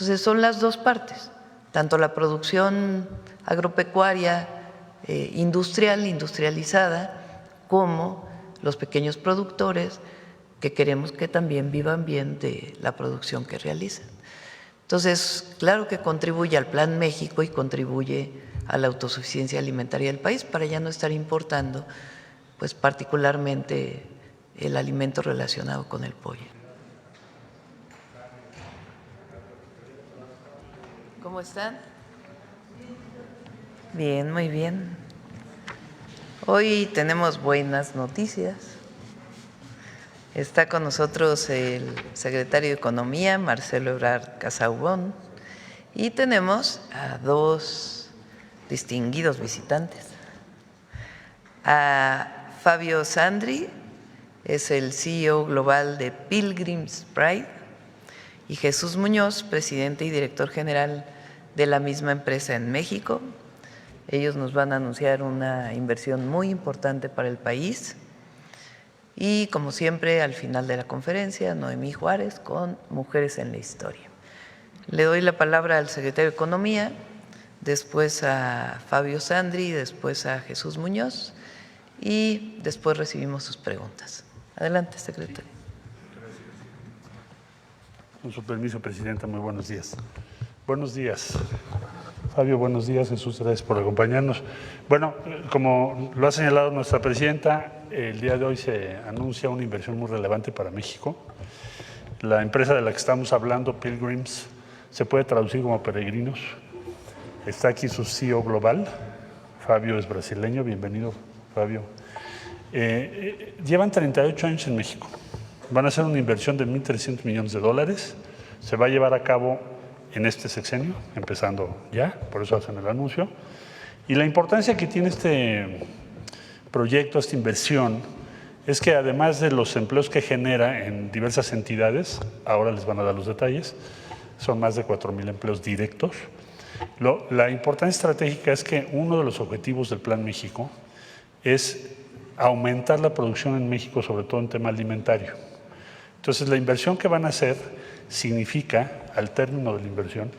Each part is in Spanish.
Entonces son las dos partes, tanto la producción agropecuaria industrializada, como los pequeños productores que queremos que también vivan bien de la producción que realizan. Entonces, claro que contribuye al Plan México y contribuye a la autosuficiencia alimentaria del país para ya no estar importando, pues particularmente el alimento relacionado con el pollo. ¿Cómo están? Bien, muy bien. Hoy tenemos buenas noticias. Está con nosotros el secretario de Economía, Marcelo Ebrard Casaubon, y tenemos a dos distinguidos visitantes. A Fabio Sandri, es el CEO global de Pilgrim's Pride, y Jesús Muñoz, presidente y director general de la misma empresa en México. Ellos nos van a anunciar una inversión muy importante para el país. Y como siempre, al final de la conferencia, Noemí Juárez con Mujeres en la Historia. Le doy la palabra al secretario de Economía, después a Fabio Sandri, después a Jesús Muñoz y después recibimos sus preguntas. Adelante, secretario. Con su permiso, Presidenta, muy buenos días. Buenos días, Fabio, buenos días, Jesús, gracias por acompañarnos. Bueno, como lo ha señalado nuestra Presidenta, el día de hoy se anuncia una inversión muy relevante para México. La empresa de la que estamos hablando, Pilgrims, se puede traducir como peregrinos. Está aquí su CEO global, Fabio es brasileño, bienvenido, Fabio. Llevan 38 años en México. Van a hacer una inversión de $1.300 millones. Se va a llevar a cabo en este sexenio, empezando ya, por eso hacen el anuncio. Y la importancia que tiene este proyecto, esta inversión, es que además de los empleos que genera en diversas entidades, ahora les van a dar los detalles, son más de 4,000 empleos directos. La importancia estratégica es que uno de los objetivos del Plan México es aumentar la producción en México, sobre todo en tema alimentario. Entonces, la inversión que van a hacer significa, al término de la inversión,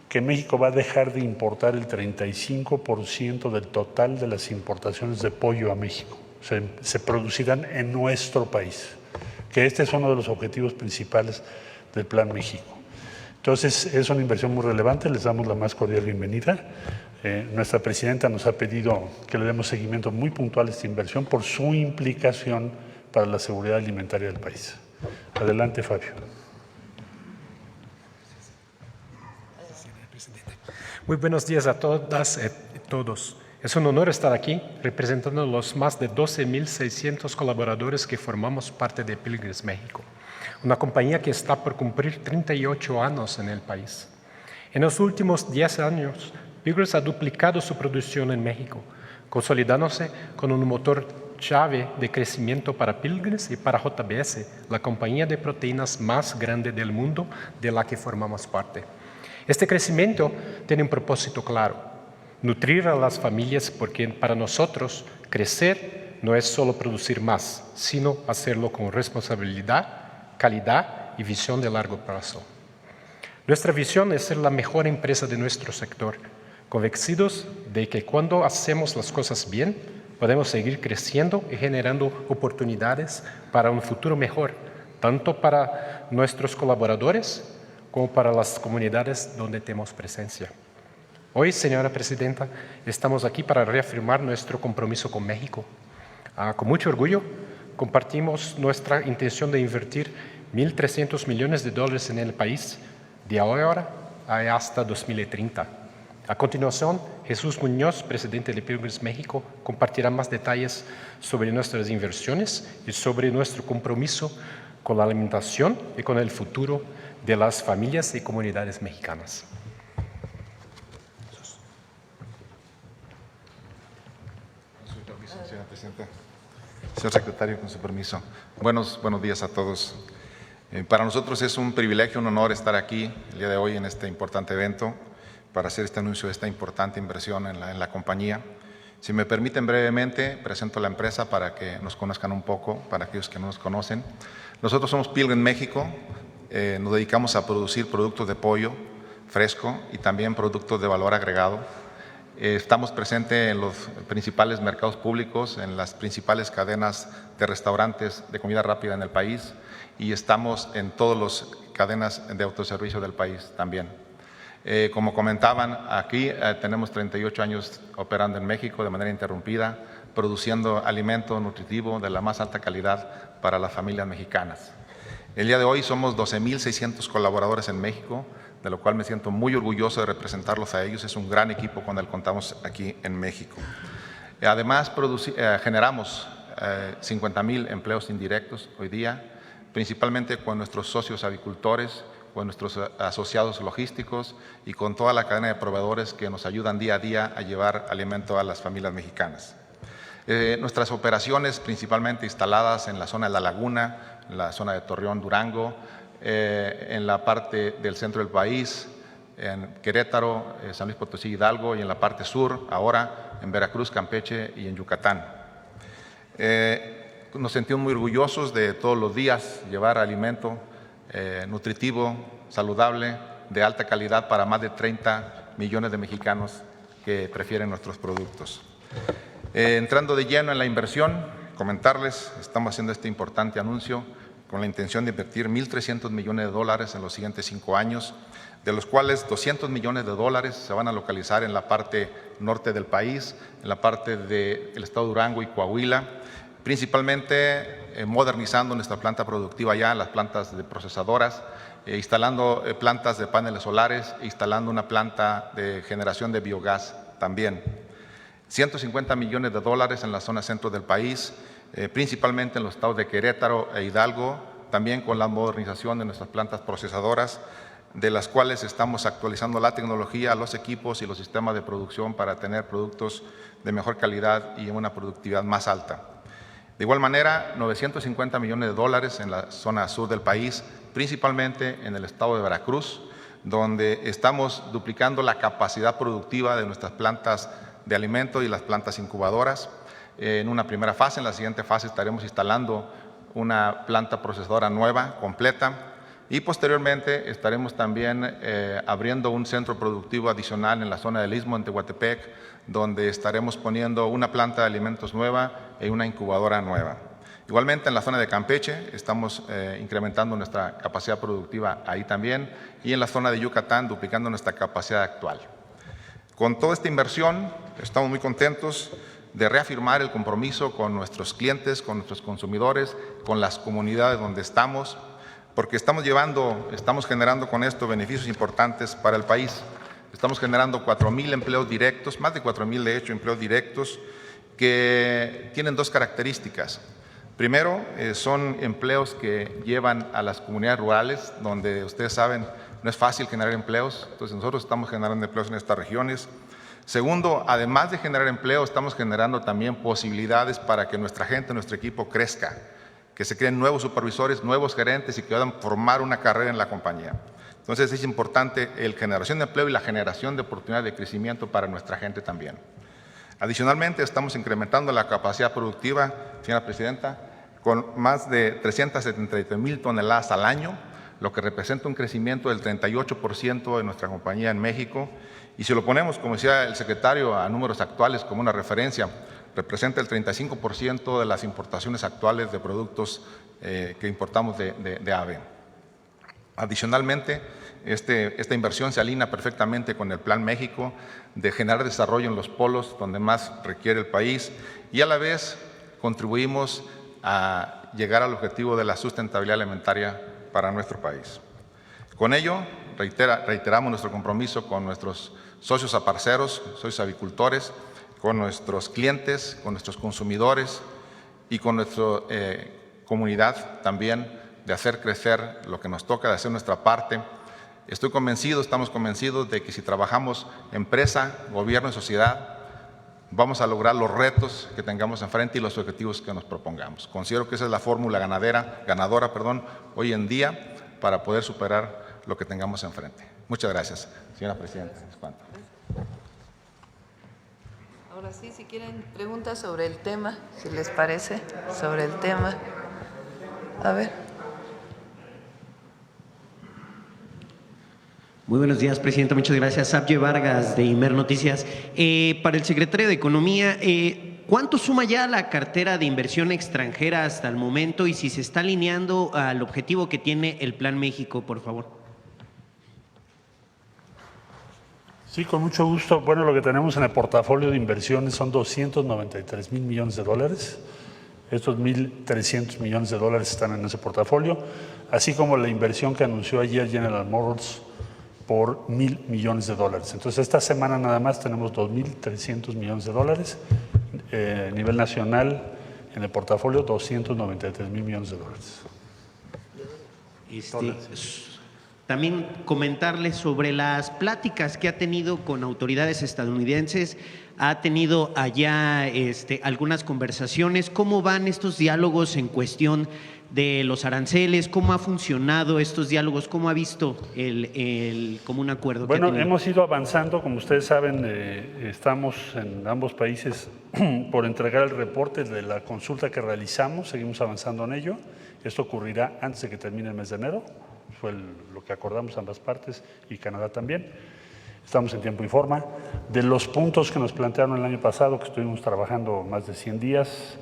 que México va a dejar de importar el 35% del total de las importaciones de pollo a México. Se producirán en nuestro país, que este es uno de los objetivos principales del Plan México. Entonces, es una inversión muy relevante, les damos la más cordial bienvenida. Nuestra Presidenta nos ha pedido que le demos seguimiento muy puntual a esta inversión por su implicación para la seguridad alimentaria del país. Adelante, Fabio. Muy buenos días a todas y todos. Es un honor estar aquí representando a los más de 12,600 colaboradores que formamos parte de Pilgrims México, una compañía que está por cumplir 38 años en el país. En los últimos 10 años, Pilgrims ha duplicado su producción en México, consolidándose con un motor clave de crecimiento para Pilgrims y para JBS, la compañía de proteínas más grande del mundo de la que formamos parte. Este crecimiento tiene un propósito claro: nutrir a las familias, porque para nosotros crecer no es solo producir más, sino hacerlo con responsabilidad, calidad y visión de largo plazo. Nuestra visión es ser la mejor empresa de nuestro sector, convencidos de que cuando hacemos las cosas bien, podemos seguir creciendo y generando oportunidades para un futuro mejor, tanto para nuestros colaboradores como para las comunidades donde tenemos presencia. Hoy, señora Presidenta, estamos aquí para reafirmar nuestro compromiso con México. Con mucho orgullo, compartimos nuestra intención de invertir $1.300 millones en el país de ahora hasta 2030. A continuación, Jesús Muñoz, presidente de Pilgrims México, compartirá más detalles sobre nuestras inversiones y sobre nuestro compromiso con la alimentación y con el futuro de las familias y comunidades mexicanas. Señora Presidenta. Señor Secretario, con su permiso. Buenos días a todos. Para nosotros es un privilegio, un honor estar aquí el día de hoy en este importante evento para hacer este anuncio de esta importante inversión en la compañía. Si me permiten brevemente, presento la empresa para que nos conozcan un poco, para aquellos que no nos conocen. Nosotros somos Pilgrims México, nos dedicamos a producir productos de pollo fresco y también productos de valor agregado. Estamos presentes en los principales mercados públicos, en las principales cadenas de restaurantes de comida rápida en el país y estamos en todas las cadenas de autoservicio del país también. Como comentaban, aquí tenemos 38 años operando en México de manera interrumpida, produciendo alimento nutritivo de la más alta calidad para las familias mexicanas. El día de hoy somos 12,600 colaboradores en México, de lo cual me siento muy orgulloso de representarlos a ellos. Es un gran equipo con el que contamos aquí en México. Además, generamos 50,000 empleos indirectos hoy día, principalmente con nuestros socios avicultores, con nuestros asociados logísticos y con toda la cadena de proveedores que nos ayudan día a día a llevar alimento a las familias mexicanas. Nuestras operaciones principalmente instaladas en la zona de La Laguna, en la zona de Torreón, Durango, en la parte del centro del país, en Querétaro, San Luis Potosí, Hidalgo y en la parte sur, ahora en Veracruz, Campeche y en Yucatán. Nos sentimos muy orgullosos de todos los días llevar alimento nutritivo, saludable, de alta calidad para más de 30 millones de mexicanos que prefieren nuestros productos. Entrando de lleno en la inversión, comentarles, estamos haciendo este importante anuncio con la intención de invertir $1,300 millones en los siguientes 5 años, de los cuales $200 millones se van a localizar en la parte norte del país, en la parte del estado de Durango y Coahuila, principalmente modernizando nuestra planta productiva allá, las plantas de procesadoras, instalando plantas de paneles solares, instalando una planta de generación de biogás también. $150 millones en la zona centro del país, principalmente en los estados de Querétaro e Hidalgo, también con la modernización de nuestras plantas procesadoras, de las cuales estamos actualizando la tecnología, los equipos y los sistemas de producción para tener productos de mejor calidad y una productividad más alta. De igual manera, $950 millones en la zona sur del país, principalmente en el estado de Veracruz, donde estamos duplicando la capacidad productiva de nuestras plantas de alimento y las plantas incubadoras. En una primera fase, en la siguiente fase estaremos instalando una planta procesadora nueva, completa, y posteriormente estaremos también abriendo un centro productivo adicional en la zona del Istmo, en Tehuantepec, donde estaremos poniendo una planta de alimentos nueva y una incubadora nueva. Igualmente en la zona de Campeche estamos incrementando nuestra capacidad productiva ahí también, y en la zona de Yucatán duplicando nuestra capacidad actual. Con toda esta inversión estamos muy contentos de reafirmar el compromiso con nuestros clientes, con nuestros consumidores, con las comunidades donde estamos, porque estamos generando con esto beneficios importantes para el país. Estamos generando 4,000 empleos directos, más de 4,000 de hecho empleos directos, que tienen dos características. Primero, son empleos que llevan a las comunidades rurales, donde ustedes saben no es fácil generar empleos, entonces nosotros estamos generando empleos en estas regiones. Segundo, además de generar empleo, estamos generando también posibilidades para que nuestra gente, nuestro equipo crezca, que se creen nuevos supervisores, nuevos gerentes y que puedan formar una carrera en la compañía. Entonces es importante la generación de empleo y la generación de oportunidades de crecimiento para nuestra gente también. Adicionalmente, estamos incrementando la capacidad productiva, señora Presidenta, con más de 373,000 toneladas al año, lo que representa un crecimiento del 38% de nuestra compañía en México. Y si lo ponemos, como decía el secretario, a números actuales como una referencia, representa el 35% de las importaciones actuales de productos que importamos de ave. Adicionalmente, esta inversión se alinea perfectamente con el Plan México de generar desarrollo en los polos donde más requiere el país y a la vez contribuimos a llegar al objetivo de la sustentabilidad alimentaria para nuestro país. Con ello, reiteramos nuestro compromiso con nuestros socios aparceros, socios avicultores, con nuestros clientes, con nuestros consumidores y con nuestra comunidad también de hacer crecer lo que nos toca, de hacer nuestra parte. Estamos convencidos de que si trabajamos empresa, gobierno y sociedad, vamos a lograr los retos que tengamos enfrente y los objetivos que nos propongamos. Considero que esa es la fórmula ganadora hoy en día para poder superar lo que tengamos enfrente. Muchas gracias, señora Presidenta. Ahora sí, si quieren preguntas sobre el tema, si les parece, sobre el tema. A ver. Muy buenos días, Presidenta. Muchas gracias. Sabye Vargas, de Imer Noticias. Para el secretario de Economía, ¿cuánto suma ya la cartera de inversión extranjera hasta el momento y si se está alineando al objetivo que tiene el Plan México, por favor? Sí, con mucho gusto. Bueno, lo que tenemos en el portafolio de inversiones son 293,000 millones de dólares. Estos 1,300 millones de dólares están en ese portafolio, así como la inversión que anunció ayer General Motors por 1,000 millones de dólares. Entonces, esta semana nada más tenemos 2,300 millones de dólares. A nivel nacional, en el portafolio, 293,000 millones de dólares. También comentarles sobre las pláticas que ha tenido con autoridades estadounidenses. Ha tenido allá algunas conversaciones. ¿Cómo van estos diálogos en cuestión de los aranceles? ¿Cómo ha funcionado estos diálogos? ¿Cómo ha visto el común acuerdo? Bueno, hemos ido avanzando. Como ustedes saben, estamos en ambos países por entregar el reporte de la consulta que realizamos. Seguimos avanzando en ello. Esto ocurrirá antes de que termine el mes de enero. Fue lo que acordamos ambas partes y Canadá también. Estamos en tiempo y forma. De los puntos que nos plantearon el año pasado, que estuvimos trabajando más de 100 días,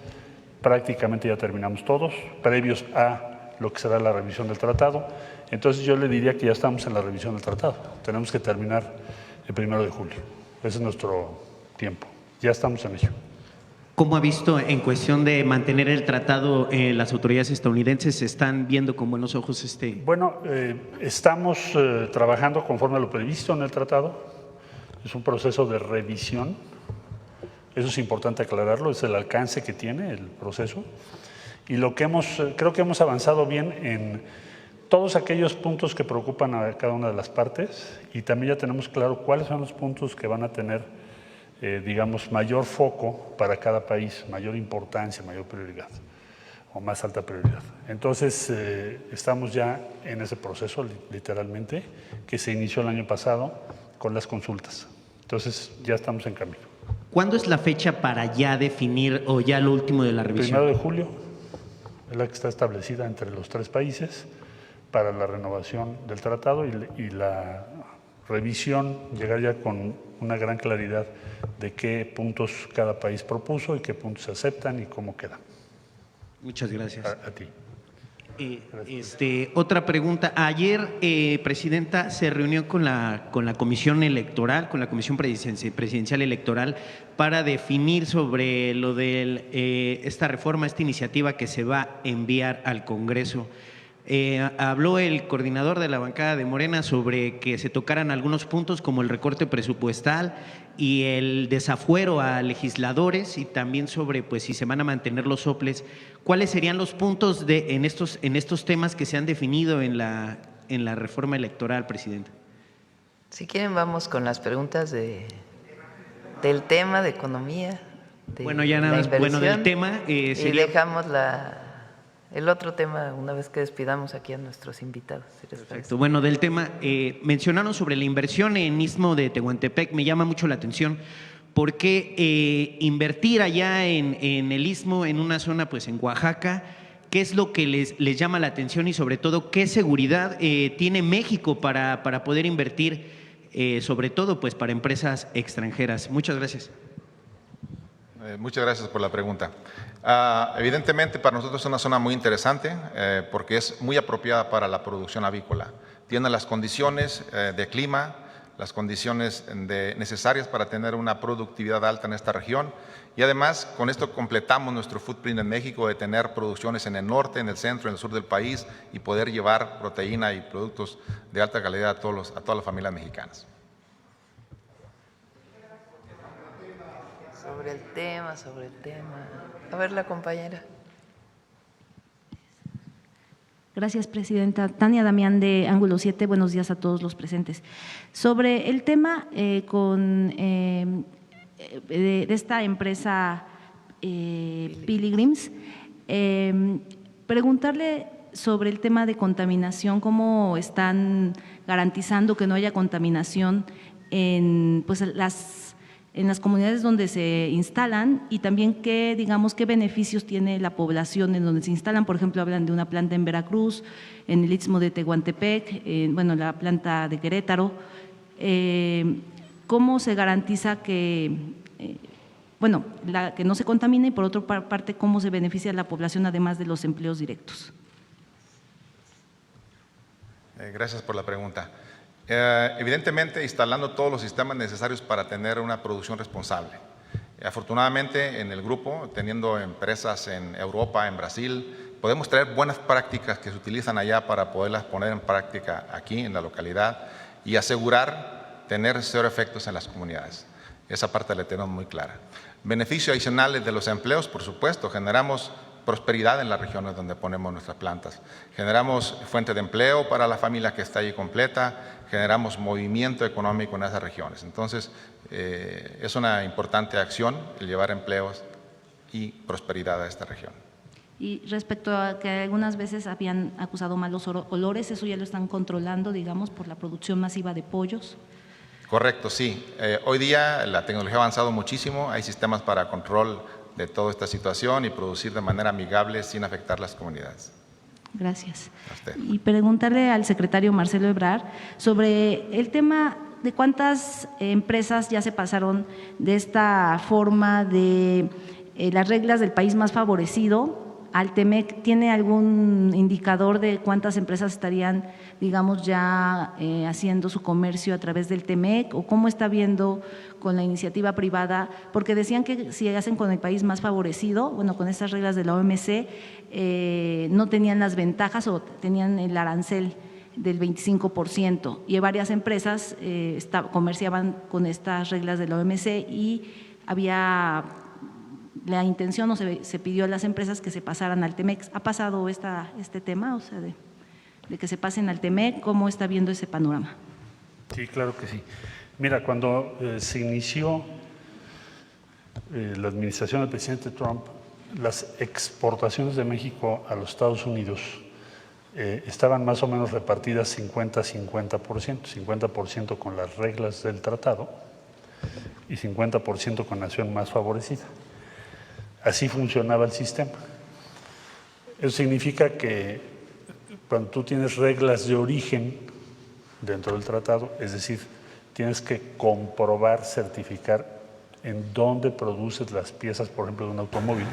prácticamente ya terminamos todos, previos a lo que será la revisión del tratado. Entonces yo le diría que ya estamos en la revisión del tratado. Tenemos que terminar el 1 de julio. Ese es nuestro tiempo. Ya estamos en ello. ¿Cómo ha visto en cuestión de mantener el tratado las autoridades estadounidenses? ¿Se están viendo con buenos ojos Bueno, estamos trabajando conforme a lo previsto en el tratado. Es un proceso de revisión. Eso es importante aclararlo, es el alcance que tiene el proceso. Y creo que hemos avanzado bien en todos aquellos puntos que preocupan a cada una de las partes y también ya tenemos claro cuáles son los puntos que van a tener digamos, mayor foco para cada país, mayor importancia, mayor prioridad o más alta prioridad. Entonces, estamos ya en ese proceso, literalmente, que se inició el año pasado con las consultas. Entonces, ya estamos en camino. ¿Cuándo es la fecha para ya definir o ya lo último de la revisión? 1 de julio es la que está establecida entre los tres países para la renovación del tratado y la revisión, llegar ya con una gran claridad de qué puntos cada país propuso y qué puntos se aceptan y cómo quedan. Muchas gracias. A ti. Otra pregunta. Ayer, Presidenta, se reunió con la Comisión Electoral, con la Comisión Presidencial Electoral, para definir sobre lo de esta reforma, esta iniciativa que se va a enviar al Congreso. Habló el coordinador de la bancada de Morena sobre que se tocaran algunos puntos como el recorte presupuestal y el desafuero a legisladores y también sobre pues si se van a mantener los soples. ¿Cuáles serían los puntos en estos temas que se han definido en la reforma electoral, Presidenta? Si quieren vamos con las preguntas del tema de economía. Bueno, ya nada más, bueno, del tema y sería… dejamos el otro tema una vez que despidamos aquí a nuestros invitados. Si les Perfecto. Bueno, del tema, mencionaron sobre la inversión en Istmo de Tehuantepec, me llama mucho la atención. ¿Por qué invertir allá en el Istmo, en una zona pues en Oaxaca? ¿Qué es lo que les llama la atención y sobre todo qué seguridad tiene México para poder invertir, sobre todo pues para empresas extranjeras? Muchas gracias. Muchas gracias por la pregunta. Evidentemente para nosotros es una zona muy interesante porque es muy apropiada para la producción avícola. Tiene las condiciones de clima, las condiciones necesarias para tener una productividad alta en esta región y además con esto completamos nuestro footprint en México de tener producciones en el norte, en el centro, en el sur del país y poder llevar proteína y productos de alta calidad a todas las familias mexicanas. Sobre el tema. A ver, la compañera. Gracias, Presidenta. Tania Damián, de Ángulo 7. Buenos días a todos los presentes. Sobre el tema de esta empresa Pilgrims, preguntarle sobre el tema de contaminación, cómo están garantizando que no haya contaminación en pues, las en las comunidades donde se instalan y también qué, digamos, qué beneficios tiene la población en donde se instalan. Por ejemplo, hablan de una planta en Veracruz, en el Istmo de Tehuantepec, bueno, la planta de Querétaro. ¿Cómo se garantiza que, que no se contamine y por otra parte, cómo se beneficia a la población además de los empleos directos? Gracias por la pregunta. Evidentemente, instalando todos los sistemas necesarios para tener una producción responsable. Afortunadamente, en el grupo, teniendo empresas en Europa, en Brasil, podemos traer buenas prácticas que se utilizan allá para poderlas poner en práctica aquí en la localidad y asegurar tener cero efectos en las comunidades. Esa parte la tenemos muy clara. Beneficios adicionales de los empleos, por supuesto, generamos prosperidad en las regiones donde ponemos nuestras plantas. Generamos fuente de empleo para la familia que está ahí completa, generamos movimiento económico en esas regiones. Entonces, es una importante acción el llevar empleos y prosperidad a esta región. Y respecto a que algunas veces habían acusado malos olores, ¿eso ya lo están controlando, digamos, por la producción masiva de pollos? Correcto, sí. Hoy día la tecnología ha avanzado muchísimo, hay sistemas para control de toda esta situación y producir de manera amigable sin afectar las comunidades. Gracias. A usted. Y preguntarle al secretario Marcelo Ebrard sobre el tema de cuántas empresas ya se pasaron de esta forma de las reglas del país más favorecido al TEMEC. ¿Tiene algún indicador de cuántas empresas estarían, digamos, ya haciendo su comercio a través del TEMEC o cómo está viendo con la iniciativa privada? Porque decían que si hacen con el país más favorecido, bueno, con estas reglas de la OMC, no tenían las ventajas o tenían el arancel del 25% y varias empresas comerciaban con estas reglas de la OMC y había la intención o se pidió a las empresas que se pasaran al TEMEC. ¿Ha pasado este tema, o sea, de que se pasen al TEMEC? ¿Cómo está viendo ese panorama? Sí, claro que sí. Mira, cuando se inició la administración del presidente Trump, las exportaciones de México a los Estados Unidos estaban más o menos repartidas 50-50%, 50% con las reglas del tratado y 50% con nación más favorecida. Así funcionaba el sistema. Eso significa que cuando tú tienes reglas de origen dentro del tratado, es decir, tienes que comprobar, certificar en dónde produces las piezas, por ejemplo, de un automóvil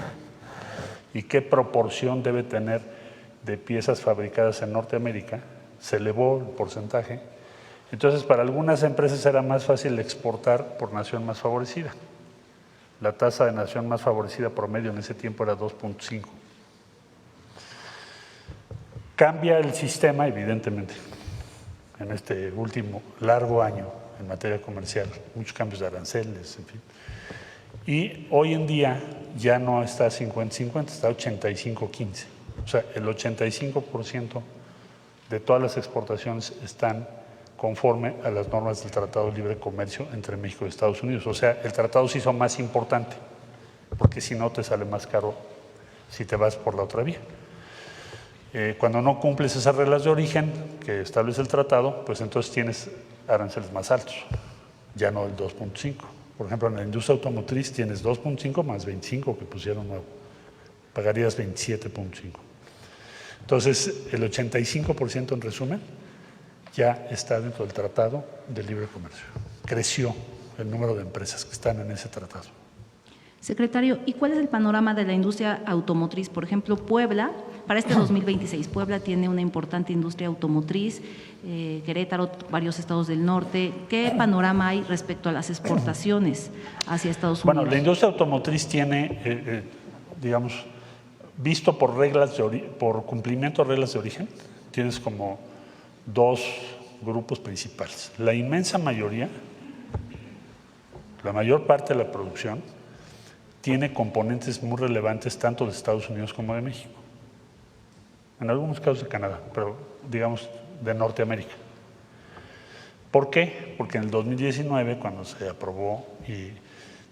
y qué proporción debe tener de piezas fabricadas en Norteamérica, se elevó el porcentaje. Entonces, para algunas empresas era más fácil exportar por nación más favorecida. La tasa de nación más favorecida promedio en ese tiempo era 2.5. Cambia el sistema, evidentemente, en este último largo año en materia comercial, muchos cambios de aranceles, en fin. Y hoy en día ya no está 50-50, está 85-15. O sea, el 85% de todas las exportaciones están conforme a las normas del Tratado de Libre Comercio entre México y Estados Unidos. O sea, el tratado se hizo más importante, porque si no te sale más caro si te vas por la otra vía. Cuando no cumples esas reglas de origen que establece el tratado, pues entonces tienes aranceles más altos, ya no el 2.5. Por ejemplo, en la industria automotriz tienes 2.5 más 25 que pusieron nuevo, pagarías 27.5. Entonces, el 85% en resumen ya está dentro del Tratado de Libre Comercio. Creció el número de empresas que están en ese tratado. Secretario, ¿y cuál es el panorama de la industria automotriz? Por ejemplo, Puebla, para este 2026, Puebla tiene una importante industria automotriz, Querétaro, varios estados del norte. ¿Qué panorama hay respecto a las exportaciones hacia Estados Unidos? Bueno, la industria automotriz tiene, digamos, visto por por cumplimiento de reglas de origen, tienes como dos grupos principales. La inmensa mayoría, la mayor parte de la producción, tiene componentes muy relevantes tanto de Estados Unidos como de México. En algunos casos de Canadá, pero digamos de Norteamérica. ¿Por qué? Porque en el 2019, cuando se aprobó y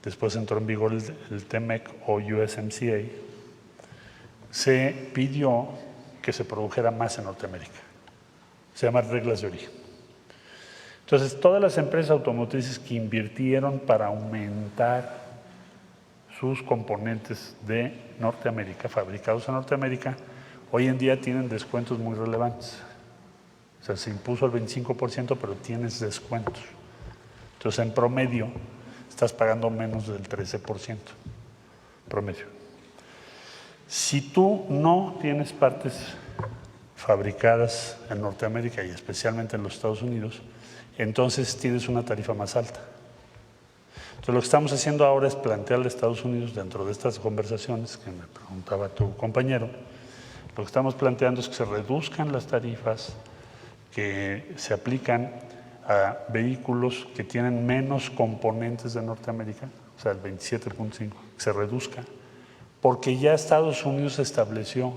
después entró en vigor el TEMEC o USMCA, se pidió que se produjera más en Norteamérica. Se llaman reglas de origen. Entonces, todas las empresas automotrices que invirtieron para aumentar sus componentes de Norteamérica, fabricados en Norteamérica, hoy en día tienen descuentos muy relevantes. O sea, se impuso el 25%, pero tienes descuentos. Entonces, en promedio, estás pagando menos del 13%. Promedio. Si tú no tienes partes fabricadas en Norteamérica y especialmente en los Estados Unidos, entonces tienes una tarifa más alta. Entonces, lo que estamos haciendo ahora es plantearle a Estados Unidos, dentro de estas conversaciones que me preguntaba tu compañero, lo que estamos planteando es que se reduzcan las tarifas que se aplican a vehículos que tienen menos componentes de Norteamérica, o sea, el 27.5, que se reduzca, porque ya Estados Unidos estableció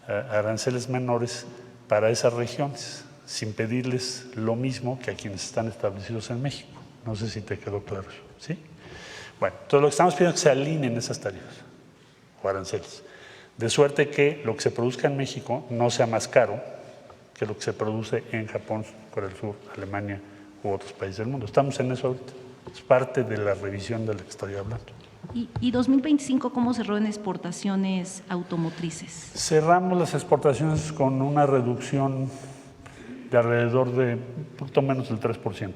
aranceles menores para esas regiones, sin pedirles lo mismo que a quienes están establecidos en México. No sé si te quedó claro eso, ¿sí? Bueno, entonces lo que estamos pidiendo es que se alineen esas tarifas o aranceles, de suerte que lo que se produzca en México no sea más caro que lo que se produce en Japón, Corea del Sur, Alemania u otros países del mundo. Estamos en eso ahorita. Es parte de la revisión de la que estoy hablando. ¿Y 2025 cómo cerró en exportaciones automotrices? Cerramos las exportaciones con una reducción de alrededor de un poquito menos del 3%,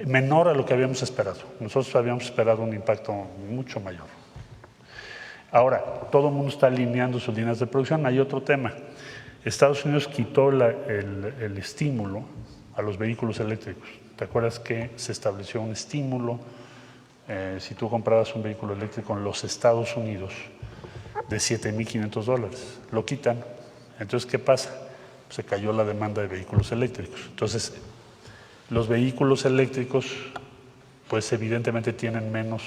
menor a lo que habíamos esperado. Nosotros habíamos esperado un impacto mucho mayor. Ahora, todo el mundo está alineando sus líneas de producción. Hay otro tema. Estados Unidos quitó el estímulo a los vehículos eléctricos. ¿Te acuerdas que se estableció un estímulo si tú comprabas un vehículo eléctrico en los Estados Unidos de $7,500? Lo quitan. Entonces, ¿qué pasa? Se cayó la demanda de vehículos eléctricos. Entonces, los vehículos eléctricos, pues evidentemente tienen menos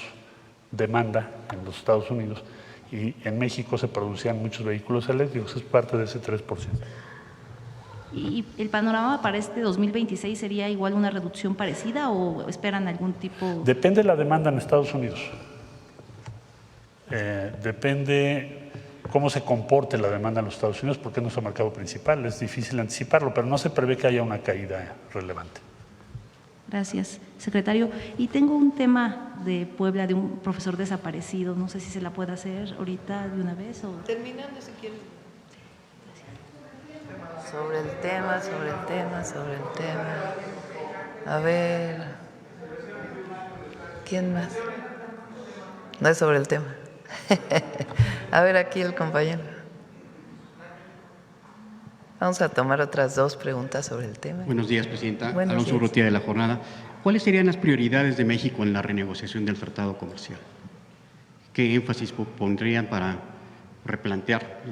demanda en los Estados Unidos y en México se producían muchos vehículos eléctricos, es parte de ese 3%. ¿Y el panorama para este 2026 sería igual una reducción parecida o esperan algún tipo? Depende de la demanda en Estados Unidos. Depende cómo se comporte la demanda en los Estados Unidos, porque es nuestro mercado principal. Es difícil anticiparlo, pero no se prevé que haya una caída relevante. Gracias, secretario. Y tengo un tema de Puebla, de un profesor desaparecido. No sé si se la puede hacer ahorita de una vez o… Terminando, si quieres. Sobre el tema. A ver, ¿quién más? No es sobre el tema. A ver, aquí el compañero. Vamos a tomar otras dos preguntas sobre el tema. Buenos días, Presidenta. Buenos Alonso días. Urrutia de La Jornada. ¿Cuáles serían las prioridades de México en la renegociación del tratado comercial? ¿Qué énfasis pondrían para replantear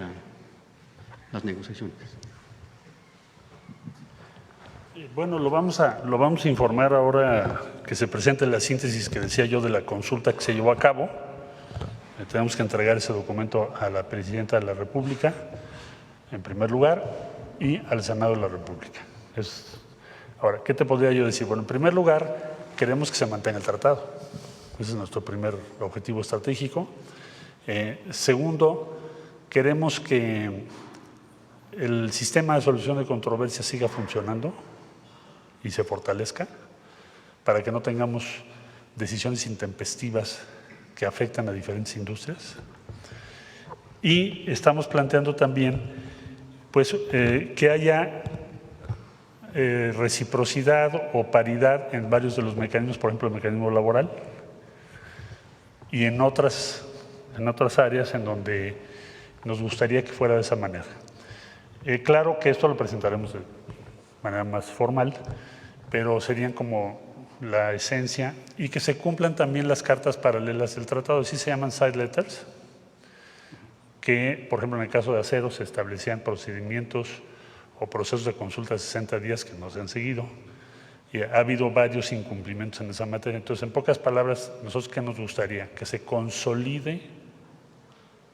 las negociaciones? Bueno, lo vamos a informar ahora que se presente la síntesis que decía yo de la consulta que se llevó a cabo. Tenemos que entregar ese documento a la Presidenta de la República, en primer lugar, y al Senado de la República. Ahora, ¿qué te podría yo decir? Bueno, en primer lugar, queremos que se mantenga el tratado. Ese es nuestro primer objetivo estratégico. Segundo, queremos que el sistema de solución de controversias siga funcionando y se fortalezca para que no tengamos decisiones intempestivas que afectan a diferentes industrias. Y estamos planteando también pues, que haya reciprocidad o paridad en varios de los mecanismos, por ejemplo, el mecanismo laboral, y en otras áreas en donde nos gustaría que fuera de esa manera. Claro que esto lo presentaremos de manera más formal, pero serían como la esencia, y que se cumplan también las cartas paralelas del tratado, así se llaman side letters, que, por ejemplo, en el caso de acero se establecían procedimientos o procesos de consulta de 60 días que no se han seguido, y ha habido varios incumplimientos en esa materia. Entonces, en pocas palabras, nosotros ¿qué nos gustaría? Que se consolide,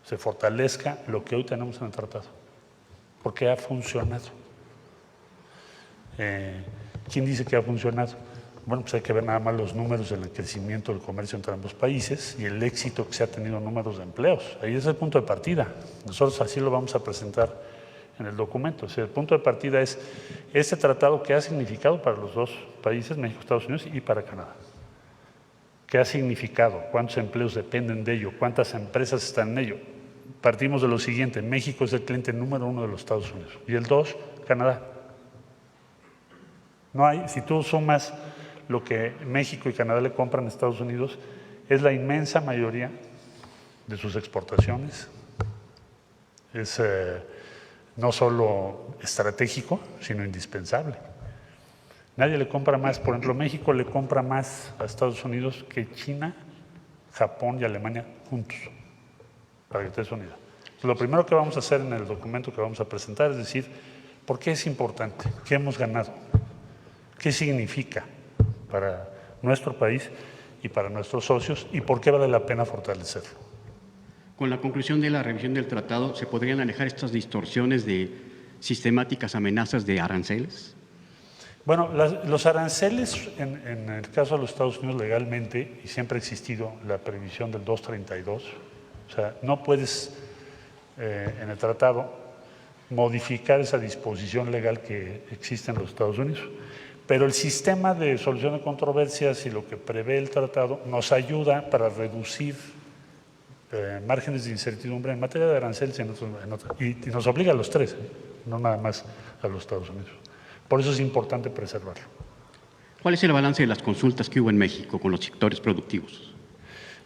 se fortalezca lo que hoy tenemos en el tratado, porque ha funcionado. ¿Quién dice que ha funcionado? Bueno, pues hay que ver nada más los números del crecimiento del comercio entre ambos países y el éxito que se ha tenido en números de empleos. Ahí es el punto de partida. Nosotros así lo vamos a presentar en el documento. O sea, el punto de partida es este tratado que ha significado para los dos países, México, Estados Unidos, y para Canadá. ¿Qué ha significado? ¿Cuántos empleos dependen de ello? ¿Cuántas empresas están en ello? Partimos de lo siguiente: México es el cliente número 1 de los Estados Unidos y el 2, Canadá. No hay, si tú sumas lo que México y Canadá le compran a Estados Unidos, es la inmensa mayoría de sus exportaciones. Es no solo estratégico, sino indispensable. Nadie le compra más, por ejemplo, México le compra más a Estados Unidos que China, Japón y Alemania juntos, para que te des una idea. Lo primero que vamos a hacer en el documento que vamos a presentar es decir, ¿por qué es importante? ¿Qué hemos ganado? ¿Qué significa para nuestro país y para nuestros socios? ¿Y por qué vale la pena fortalecerlo? Con la conclusión de la revisión del tratado, ¿se podrían alejar estas distorsiones de sistemáticas amenazas de aranceles? Bueno, los aranceles, en el caso de los Estados Unidos legalmente, y siempre ha existido la previsión del 232, o sea, no puedes en el tratado modificar esa disposición legal que existe en los Estados Unidos. Pero el sistema de solución de controversias y lo que prevé el tratado nos ayuda para reducir márgenes de incertidumbre en materia de aranceles y nos obliga a los tres, no nada más a los Estados Unidos. Por eso es importante preservarlo. ¿Cuál es el balance de las consultas que hubo en México con los sectores productivos?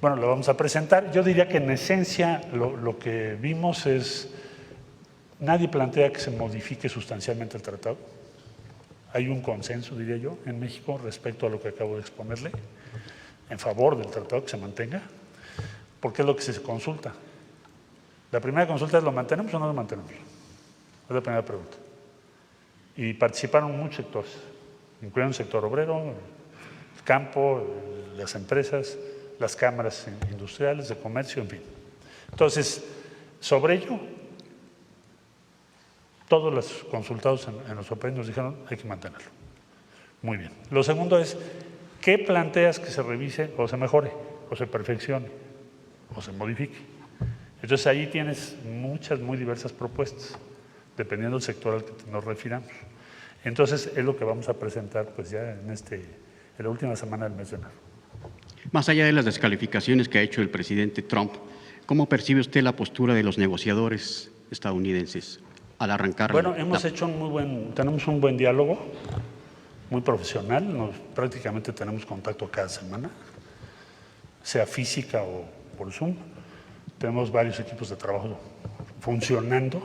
Bueno, lo vamos a presentar. Yo diría que en esencia lo que vimos es, nadie plantea que se modifique sustancialmente el tratado. Hay un consenso, diría yo, en México respecto a lo que acabo de exponerle, en favor del tratado que se mantenga, porque es lo que se consulta. La primera consulta es: ¿lo mantenemos o no lo mantenemos? Es la primera pregunta. Y participaron muchos sectores, incluyendo el sector obrero, el campo, las empresas, las cámaras industriales, de comercio, en fin. Entonces, sobre ello, todos los consultados en nuestro país nos dijeron: hay que mantenerlo. Muy bien. Lo segundo es: ¿qué planteas que se revise o se mejore, o se perfeccione, o se modifique? Entonces ahí tienes muchas, muy diversas propuestas, dependiendo del sector al que nos refiramos. Entonces es lo que vamos a presentar pues ya en la última semana del mes de enero. Más allá de las descalificaciones que ha hecho el presidente Trump, ¿cómo percibe usted la postura de los negociadores estadounidenses al arrancar? Bueno, tenemos un buen diálogo, muy profesional, prácticamente tenemos contacto cada semana, sea física o por Zoom. Tenemos varios equipos de trabajo funcionando.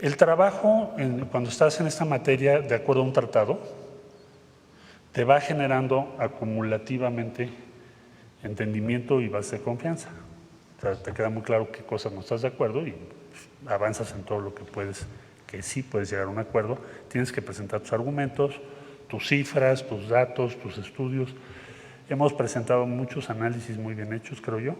El trabajo, cuando estás en esta materia, de acuerdo a un tratado, te va generando acumulativamente entendimiento y base de confianza. O sea, te queda muy claro qué cosas no estás de acuerdo y avanzas en todo lo que puedes, que sí puedes llegar a un acuerdo. Tienes que presentar tus argumentos, tus cifras, tus datos, tus estudios. Hemos presentado muchos análisis muy bien hechos, creo yo,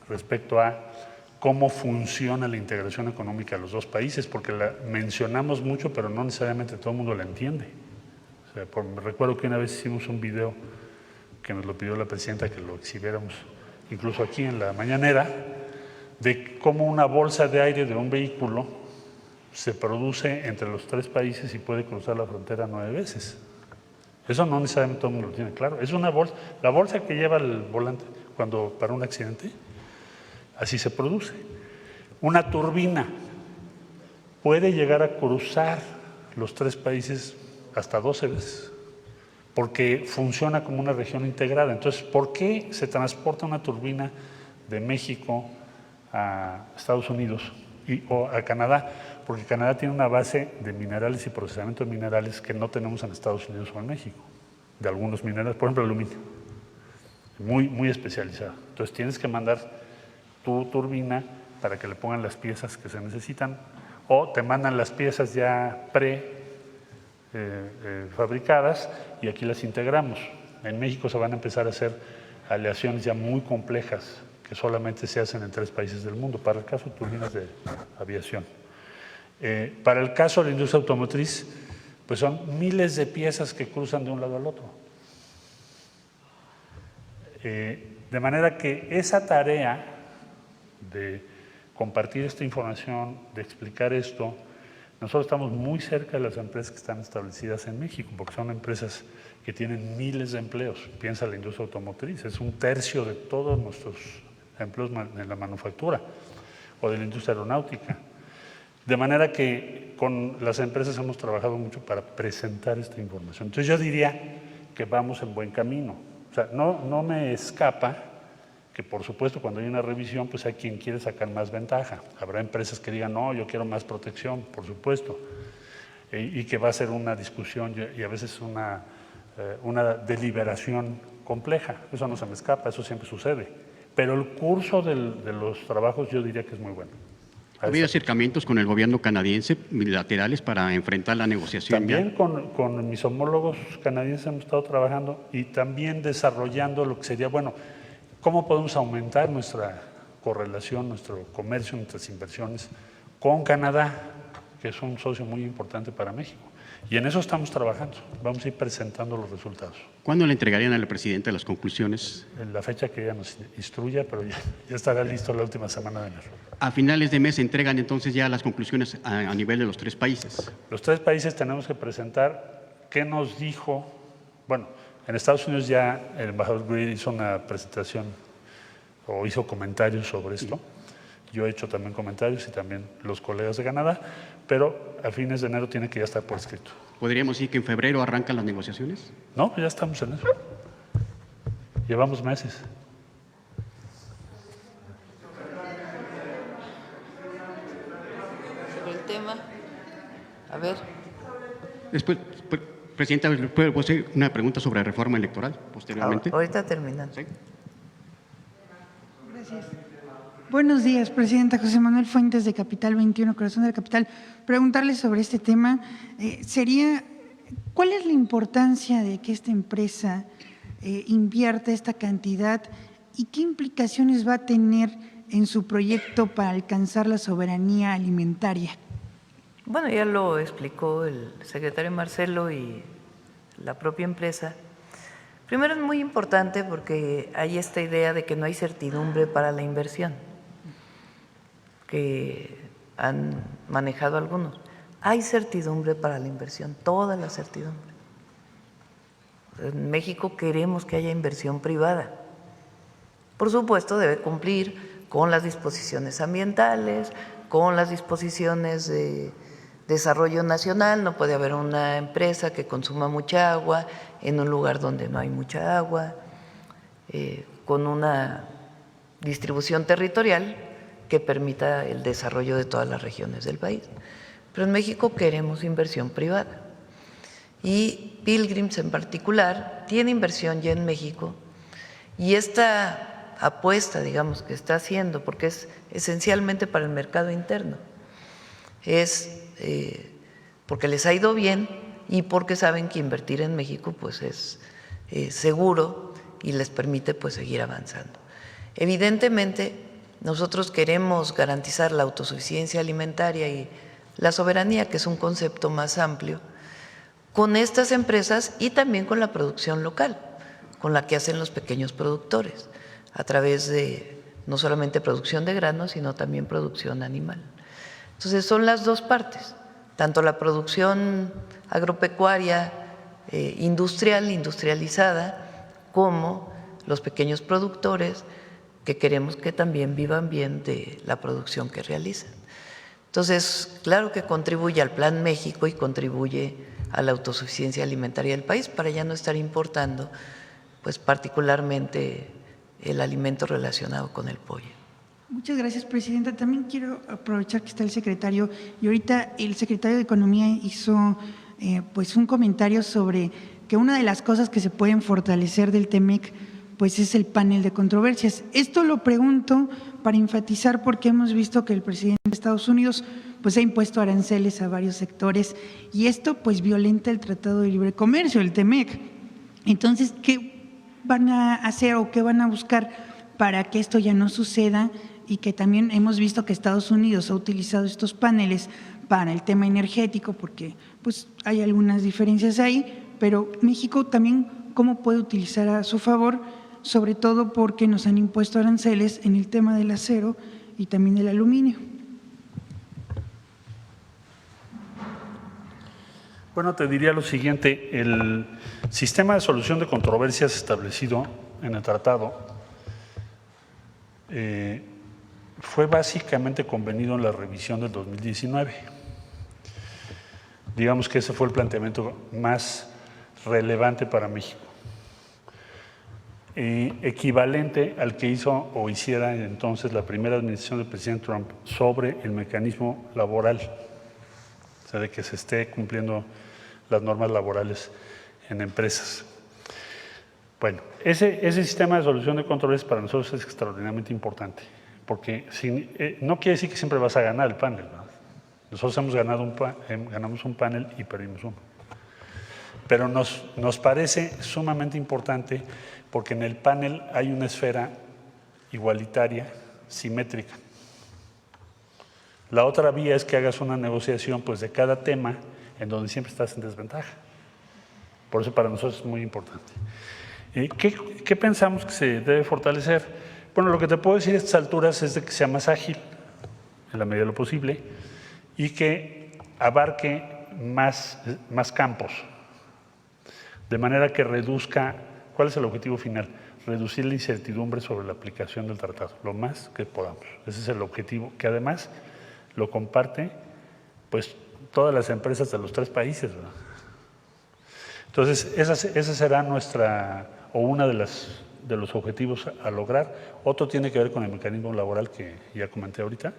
respecto a cómo funciona la integración económica de los dos países, porque la mencionamos mucho, pero no necesariamente todo el mundo la entiende. O sea, recuerdo que una vez hicimos un video que nos lo pidió la presidenta que lo exhibiéramos, incluso aquí en la mañanera, de cómo una bolsa de aire de un vehículo se produce entre los tres países y puede cruzar la frontera 9 veces. Eso no necesariamente todo el mundo lo tiene claro. Es una bolsa, la bolsa que lleva el volante para un accidente, así se produce. Una turbina puede llegar a cruzar los tres países hasta 12 veces, porque funciona como una región integrada. Entonces, ¿por qué se transporta una turbina de México a Estados Unidos o a Canadá? Porque Canadá tiene una base de minerales y procesamiento de minerales que no tenemos en Estados Unidos o en México, de algunos minerales, por ejemplo, el aluminio, muy, muy especializado. Entonces, tienes que mandar tu turbina para que le pongan las piezas que se necesitan, o te mandan las piezas ya fabricadas y aquí las integramos. En México se van a empezar a hacer aleaciones ya muy complejas que solamente se hacen en 3 países del mundo, para el caso de turbinas de aviación. Para el caso de la industria automotriz, pues son miles de piezas que cruzan de un lado al otro. De manera que esa tarea de compartir esta información, de explicar esto. Nosotros estamos muy cerca de las empresas que están establecidas en México, porque son empresas que tienen miles de empleos. Piensa la industria automotriz, es 1/3 de todos nuestros empleos en la manufactura o de la industria aeronáutica. De manera que con las empresas hemos trabajado mucho para presentar esta información. Entonces yo diría que vamos en buen camino. O sea, no me escapa que por supuesto cuando hay una revisión pues hay quien quiere sacar más ventaja. Habrá empresas que digan, no, yo quiero más protección, por supuesto, y que va a ser una discusión y a veces una deliberación compleja. Eso no se me escapa, eso siempre sucede. Pero el curso de los trabajos yo diría que es muy bueno. ¿Ha habido acercamientos con el gobierno canadiense bilaterales para enfrentar la negociación? También con mis homólogos canadienses hemos estado trabajando y también desarrollando lo que sería, bueno, ¿cómo podemos aumentar nuestra correlación, nuestro comercio, nuestras inversiones con Canadá, que es un socio muy importante para México? Y en eso estamos trabajando. Vamos a ir presentando los resultados. ¿Cuándo le entregarían al presidente las conclusiones? En la fecha que ella nos instruya, pero ya estará listo la última semana de enero. A finales de mes se entregan entonces ya las conclusiones a nivel de los 3 países. Los 3 países tenemos que presentar qué nos dijo. Bueno, en Estados Unidos ya el embajador Greer hizo una presentación o hizo comentarios sobre esto. Yo he hecho también comentarios y también los colegas de Canadá, pero a fines de enero tiene que ya estar por escrito. ¿Podríamos decir que en febrero arrancan las negociaciones? No, ya estamos en eso. Llevamos meses. Sobre el tema, a ver. Después, Presidenta, ¿puedo hacer una pregunta sobre reforma electoral posteriormente? Ahorita terminando. ¿Sí? Gracias. Buenos días, Presidenta. José Manuel Fuentes, de Capital 21, Corazón de la Capital. Preguntarle sobre este tema ¿cuál es la importancia de que esta empresa invierta esta cantidad y qué implicaciones va a tener en su proyecto para alcanzar la soberanía alimentaria? Bueno, ya lo explicó el secretario Marcelo y la propia empresa. Primero es muy importante porque hay esta idea de que no hay certidumbre para la inversión, que han manejado algunos. Hay certidumbre para la inversión, toda la certidumbre. En México queremos que haya inversión privada. Por supuesto, debe cumplir con las disposiciones ambientales, con las disposiciones de desarrollo nacional. No puede haber una empresa que consuma mucha agua en un lugar donde no hay mucha agua, con una distribución territorial que permita el desarrollo de todas las regiones del país. Pero en México queremos inversión privada y Pilgrims en particular tiene inversión ya en México y esta apuesta, digamos, que está haciendo, porque es esencialmente para el mercado interno, es porque les ha ido bien y porque saben que invertir en México pues es seguro y les permite pues seguir avanzando. Evidentemente nosotros queremos garantizar la autosuficiencia alimentaria y la soberanía, que es un concepto más amplio, con estas empresas y también con la producción local, con la que hacen los pequeños productores, a través de no solamente producción de granos, sino también producción animal. Entonces son las dos partes, tanto la producción agropecuaria, industrializada, como los pequeños productores que queremos que también vivan bien de la producción que realizan. Entonces, claro que contribuye al Plan México y contribuye a la autosuficiencia alimentaria del país para ya no estar importando, pues particularmente el alimento relacionado con el pollo. Muchas gracias, Presidenta. También quiero aprovechar que está el secretario y ahorita el secretario de Economía hizo pues un comentario sobre que una de las cosas que se pueden fortalecer del TEMEC pues es el panel de controversias. Esto lo pregunto para enfatizar porque hemos visto que el presidente de Estados Unidos pues ha impuesto aranceles a varios sectores y esto pues violenta el Tratado de Libre Comercio, el TEMEC. Entonces, ¿qué van a hacer o qué van a buscar para que esto ya no suceda? Y que también hemos visto que Estados Unidos ha utilizado estos paneles para el tema energético porque pues hay algunas diferencias ahí, pero México también cómo puede utilizar a su favor, sobre todo porque nos han impuesto aranceles en el tema del acero y también del aluminio. Bueno, te diría lo siguiente, el sistema de solución de controversias establecido en el tratado fue básicamente convenido en la revisión del 2019. Digamos que ese fue el planteamiento más relevante para México. Equivalente al que hizo o hiciera entonces la primera administración del presidente Trump sobre el mecanismo laboral, o sea, de que se esté cumpliendo las normas laborales en empresas. Bueno, ese sistema de solución de controversias para nosotros es extraordinariamente importante, porque no quiere decir que siempre vas a ganar el panel, ¿no? Nosotros ganamos un panel y perdimos uno. Pero nos parece sumamente importante porque en el panel hay una esfera igualitaria, simétrica. La otra vía es que hagas una negociación pues, de cada tema en donde siempre estás en desventaja. Por eso para nosotros es muy importante. ¿Qué pensamos que se debe fortalecer? Bueno, lo que te puedo decir a estas alturas es de que sea más ágil, en la medida de lo posible, y que abarque más campos, de manera que reduzca, ¿cuál es el objetivo final? Reducir la incertidumbre sobre la aplicación del tratado, lo más que podamos. Ese es el objetivo, que además lo comparte pues todas las empresas de los 3 países, ¿verdad? Entonces, esa será una de los objetivos a lograr. Otro tiene que ver con el mecanismo laboral que ya comenté ahorita,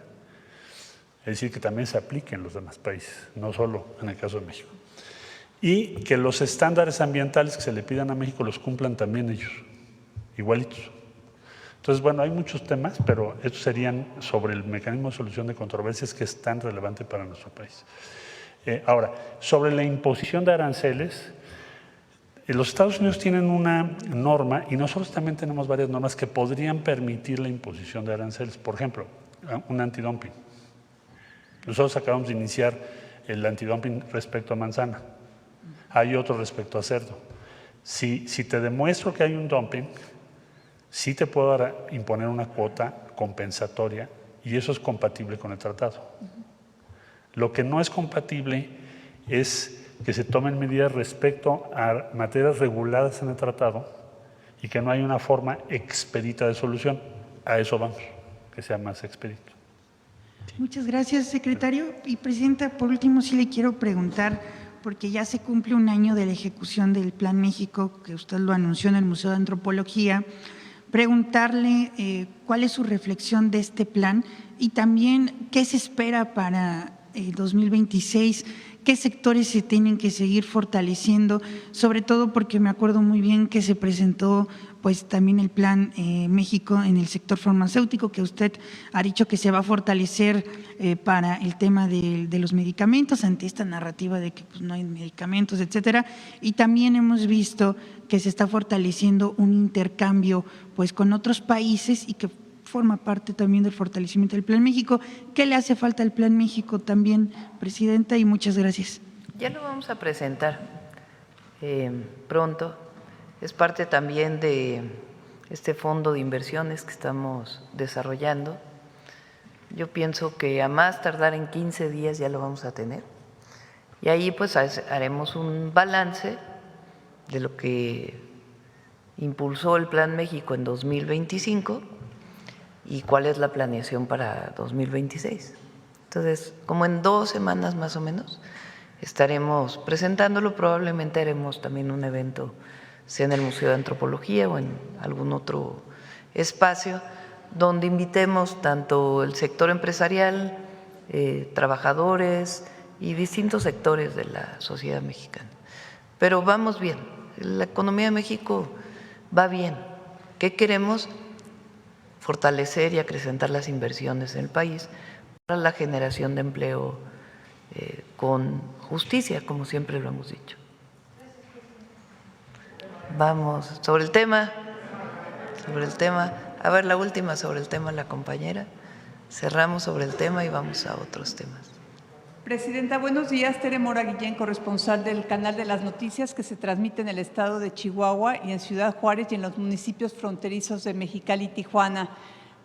es decir, que también se aplique en los demás países, no solo en el caso de México. Y que los estándares ambientales que se le pidan a México los cumplan también ellos, igualitos. Entonces, bueno, hay muchos temas, pero estos serían sobre el mecanismo de solución de controversias que es tan relevante para nuestro país. Ahora, sobre la imposición de aranceles, los Estados Unidos tienen una norma y nosotros también tenemos varias normas que podrían permitir la imposición de aranceles. Por ejemplo, un antidumping. Nosotros acabamos de iniciar el antidumping respecto a manzana. Hay otro respecto a cerdo. Si te demuestro que hay un dumping, sí te puedo imponer una cuota compensatoria y eso es compatible con el tratado. Lo que no es compatible es que se tomen medidas respecto a materias reguladas en el tratado y que no hay una forma expedita de solución. A eso vamos, que sea más expedito. Muchas gracias, secretario. Y presidenta, por último sí le quiero preguntar, porque ya se cumple un año de la ejecución del Plan México, que usted lo anunció en el Museo de Antropología, preguntarle cuál es su reflexión de este plan y también qué se espera para 2026, qué sectores se tienen que seguir fortaleciendo, sobre todo porque me acuerdo muy bien que se presentó pues también el Plan México en el sector farmacéutico, que usted ha dicho que se va a fortalecer para el tema de los medicamentos, ante esta narrativa de que pues, no hay medicamentos, etcétera. Y también hemos visto que se está fortaleciendo un intercambio pues con otros países y que forma parte también del fortalecimiento del Plan México. ¿Qué le hace falta al Plan México también, presidenta? Y muchas gracias. Ya lo vamos a presentar pronto. Es parte también de este fondo de inversiones que estamos desarrollando. Yo pienso que a más tardar en 15 días ya lo vamos a tener. Y ahí pues haremos un balance de lo que impulsó el Plan México en 2025 y cuál es la planeación para 2026. Entonces, como en 2 semanas más o menos, estaremos presentándolo. Probablemente haremos también un evento, sea en el Museo de Antropología o en algún otro espacio, donde invitemos tanto el sector empresarial, trabajadores y distintos sectores de la sociedad mexicana. Pero vamos bien, la economía de México va bien. ¿Qué queremos? Fortalecer y acrecentar las inversiones en el país para la generación de empleo con justicia, como siempre lo hemos dicho. Vamos, sobre el tema, a ver, la última sobre el tema, la compañera. Cerramos sobre el tema y vamos a otros temas. Presidenta, buenos días. Tere Mora Guillén, corresponsal del Canal de las Noticias, que se transmite en el estado de Chihuahua y en Ciudad Juárez y en los municipios fronterizos de Mexicali y Tijuana.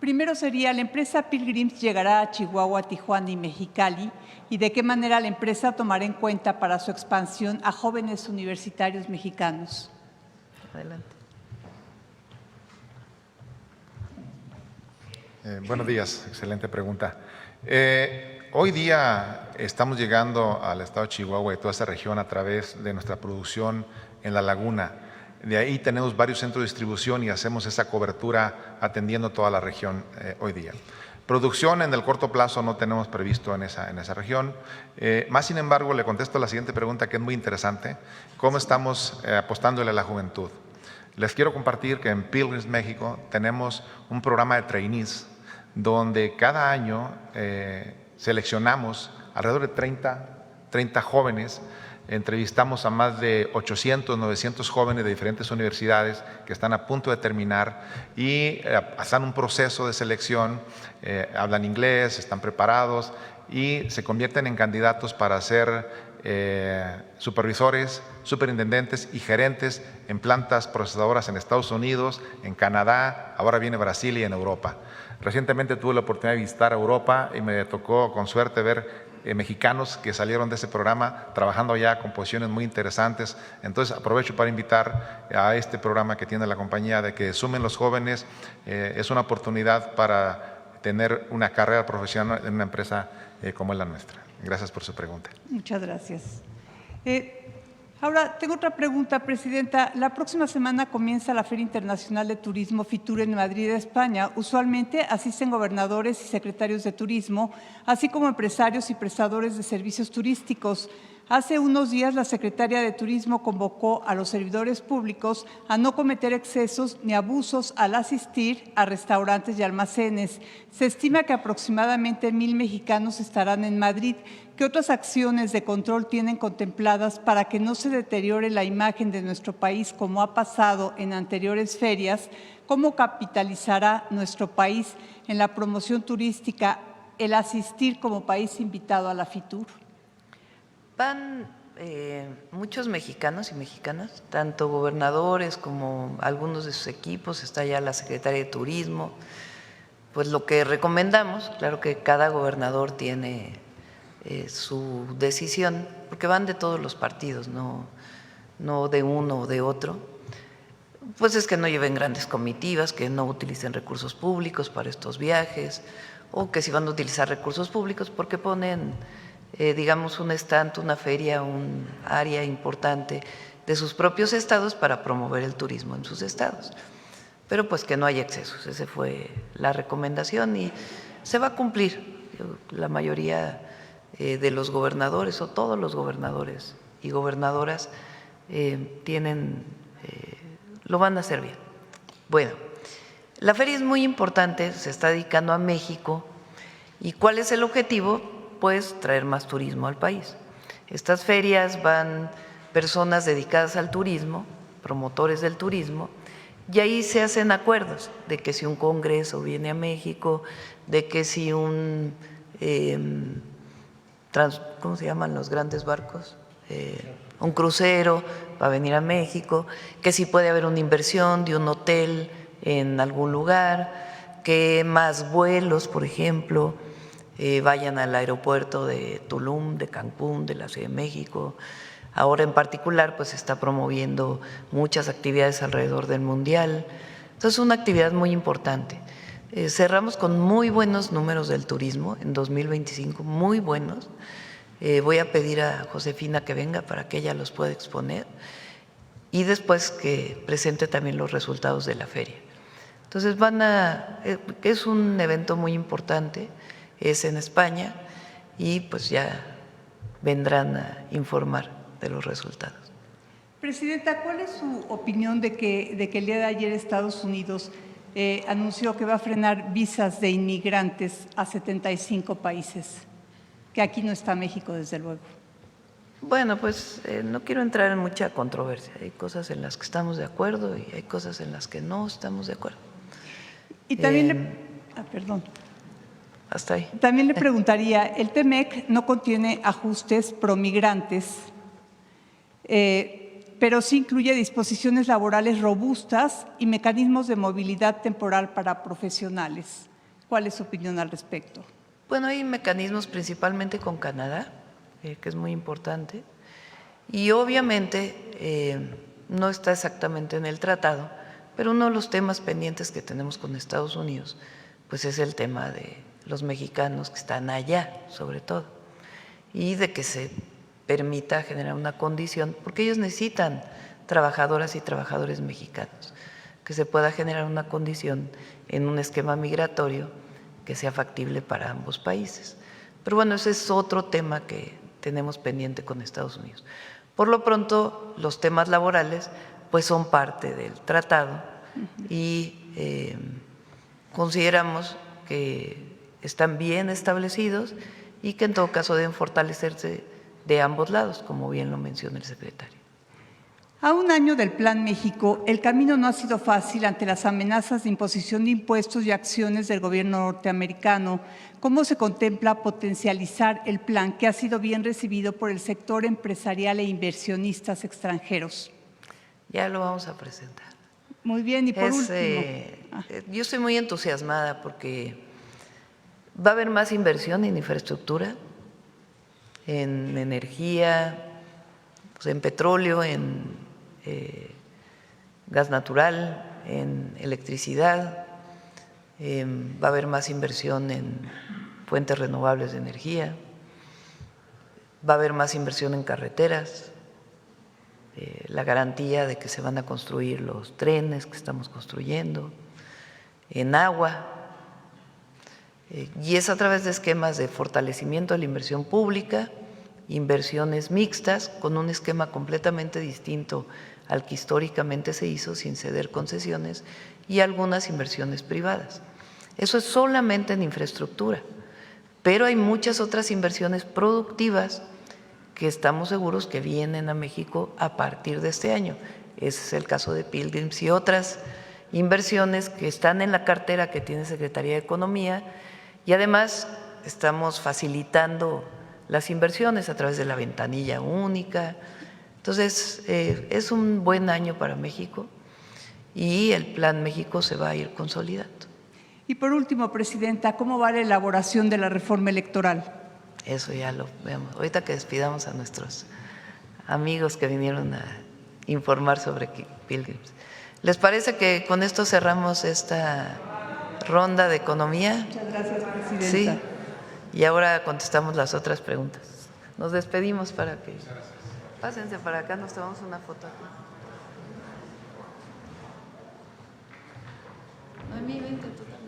Primero sería, ¿la empresa Pilgrims llegará a Chihuahua, Tijuana y Mexicali? ¿Y de qué manera la empresa tomará en cuenta para su expansión a jóvenes universitarios mexicanos? Adelante. Buenos días, excelente pregunta. Hoy día estamos llegando al estado de Chihuahua y toda esa región a través de nuestra producción en La Laguna. De ahí tenemos varios centros de distribución y hacemos esa cobertura atendiendo toda la región hoy día. Producción en el corto plazo no tenemos previsto en esa región. Más sin embargo, le contesto la siguiente pregunta que es muy interesante. ¿Cómo estamos apostándole a la juventud? Les quiero compartir que en Pilgrims México tenemos un programa de trainees donde cada año seleccionamos alrededor de 30 jóvenes, entrevistamos a más de 800, 900 jóvenes de diferentes universidades que están a punto de terminar y pasan un proceso de selección, hablan inglés, están preparados y se convierten en candidatos para ser supervisores, superintendentes y gerentes en plantas procesadoras en Estados Unidos, en Canadá, ahora viene Brasil y en Europa. Recientemente tuve la oportunidad de visitar Europa y me tocó con suerte ver mexicanos que salieron de ese programa trabajando allá con posiciones muy interesantes. Entonces aprovecho para invitar a este programa que tiene la compañía de que sumen los jóvenes. Es una oportunidad para tener una carrera profesional en una empresa como es la nuestra. Gracias por su pregunta. Muchas gracias. Ahora, tengo otra pregunta, Presidenta. La próxima semana comienza la Feria Internacional de Turismo FITUR en Madrid, España. Usualmente asisten gobernadores y secretarios de turismo, así como empresarios y prestadores de servicios turísticos. Hace unos días la secretaria de Turismo convocó a los servidores públicos a no cometer excesos ni abusos al asistir a restaurantes y almacenes. Se estima que aproximadamente 1,000 mexicanos estarán en Madrid. ¿Qué otras acciones de control tienen contempladas para que no se deteriore la imagen de nuestro país como ha pasado en anteriores ferias? ¿Cómo capitalizará nuestro país en la promoción turística el asistir como país invitado a la FITUR? Van muchos mexicanos y mexicanas, tanto gobernadores como algunos de sus equipos, está ya la secretaria de Turismo. Pues lo que recomendamos, claro que cada gobernador tiene su decisión, porque van de todos los partidos, no de uno o de otro, pues es que no lleven grandes comitivas, que no utilicen recursos públicos para estos viajes, o que si van a utilizar recursos públicos, porque ponen digamos un stand, una feria, un área importante de sus propios estados para promover el turismo en sus estados. Pero pues que no haya excesos, esa fue la recomendación y se va a cumplir. La mayoría de los gobernadores o todos los gobernadores y gobernadoras lo van a hacer bien. Bueno, la feria es muy importante, se está dedicando a México. ¿Y cuál es el objetivo? Pues traer más turismo al país. Estas ferias van personas dedicadas al turismo, promotores del turismo, y ahí se hacen acuerdos de que si un congreso viene a México, de que si un, ¿cómo se llaman los grandes barcos? Un crucero va a venir a México, que si puede haber una inversión de un hotel en algún lugar, que más vuelos, por ejemplo, vayan al aeropuerto de Tulum, de Cancún, de la Ciudad de México. Ahora en particular pues se está promoviendo muchas actividades alrededor del Mundial. Entonces es una actividad muy importante. Cerramos con muy buenos números del turismo en 2025, muy buenos. Voy a pedir a Josefina que venga para que ella los pueda exponer y después que presente también los resultados de la feria. Entonces es un evento muy importante. Es en España y pues ya vendrán a informar de los resultados. Presidenta, ¿cuál es su opinión de que el día de ayer Estados Unidos anunció que va a frenar visas de inmigrantes a 75 países? Que aquí no está México, desde luego. Bueno, pues no quiero entrar en mucha controversia. Hay cosas en las que estamos de acuerdo y hay cosas en las que no estamos de acuerdo. Y también perdón. Hasta ahí. También le preguntaría, el TEMEC no contiene ajustes promigrantes, pero sí incluye disposiciones laborales robustas y mecanismos de movilidad temporal para profesionales. ¿Cuál es su opinión al respecto? Bueno, hay mecanismos principalmente con Canadá, que es muy importante, y obviamente no está exactamente en el tratado, pero uno de los temas pendientes que tenemos con Estados Unidos, pues es el tema de los mexicanos que están allá, sobre todo, y de que se permita generar una condición, porque ellos necesitan trabajadoras y trabajadores mexicanos, que se pueda generar una condición en un esquema migratorio que sea factible para ambos países. Pero bueno, ese es otro tema que tenemos pendiente con Estados Unidos. Por lo pronto, los temas laborales pues son parte del tratado y consideramos que están bien establecidos y que en todo caso deben fortalecerse de ambos lados, como bien lo menciona el secretario. A un año del Plan México, el camino no ha sido fácil ante las amenazas de imposición de impuestos y acciones del gobierno norteamericano. ¿Cómo se contempla potencializar el plan que ha sido bien recibido por el sector empresarial e inversionistas extranjeros? Ya lo vamos a presentar. Muy bien, y por último. Yo estoy muy entusiasmada porque va a haber más inversión en infraestructura, en energía, pues en petróleo, en gas natural, en electricidad, va a haber más inversión en fuentes renovables de energía, va a haber más inversión en carreteras, la garantía de que se van a construir los trenes que estamos construyendo, en agua, y es a través de esquemas de fortalecimiento de la inversión pública, inversiones mixtas, con un esquema completamente distinto al que históricamente se hizo, sin ceder concesiones, y algunas inversiones privadas. Eso es solamente en infraestructura, pero hay muchas otras inversiones productivas que estamos seguros que vienen a México a partir de este año. Ese es el caso de Pilgrims y otras inversiones que están en la cartera que tiene Secretaría de Economía, y además estamos facilitando las inversiones a través de la ventanilla única. Entonces, es un buen año para México y el Plan México se va a ir consolidando. Y por último, Presidenta, ¿cómo va la elaboración de la reforma electoral? Eso ya lo vemos. Ahorita que despidamos a nuestros amigos que vinieron a informar sobre Pilgrims. ¿Les parece que con esto cerramos esta ronda de economía? Muchas gracias, Presidenta. Sí. Y ahora contestamos las otras preguntas. Nos despedimos para que… Pásense para acá, nos tomamos una foto aquí. Noemí, vente tú también.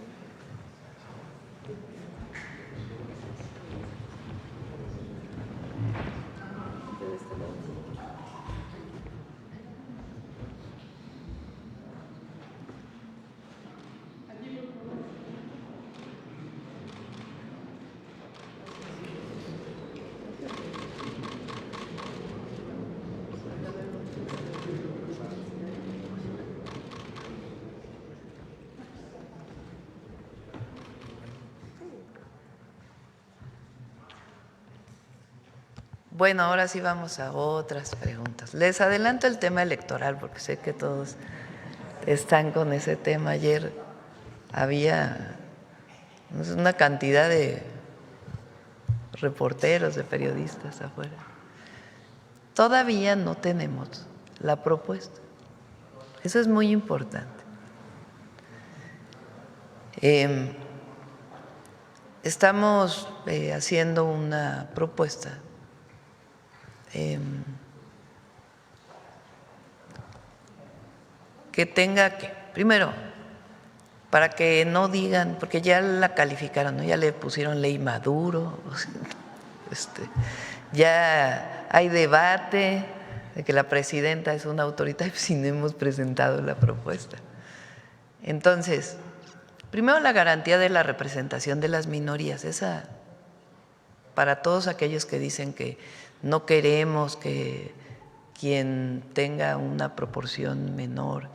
Bueno, ahora sí vamos a otras preguntas. Les adelanto el tema electoral porque sé que todos están con ese tema. Ayer había una cantidad de reporteros, de periodistas afuera. Todavía no tenemos la propuesta. Eso es muy importante. Estamos haciendo una propuesta que tenga que, primero, para que no digan, porque ya la calificaron, ¿no? Ya le pusieron ley Maduro, ya hay debate de que la presidenta es una autoridad si no hemos presentado la propuesta. Entonces, primero la garantía de la representación de las minorías, esa para todos aquellos que dicen que no queremos que quien tenga una proporción menor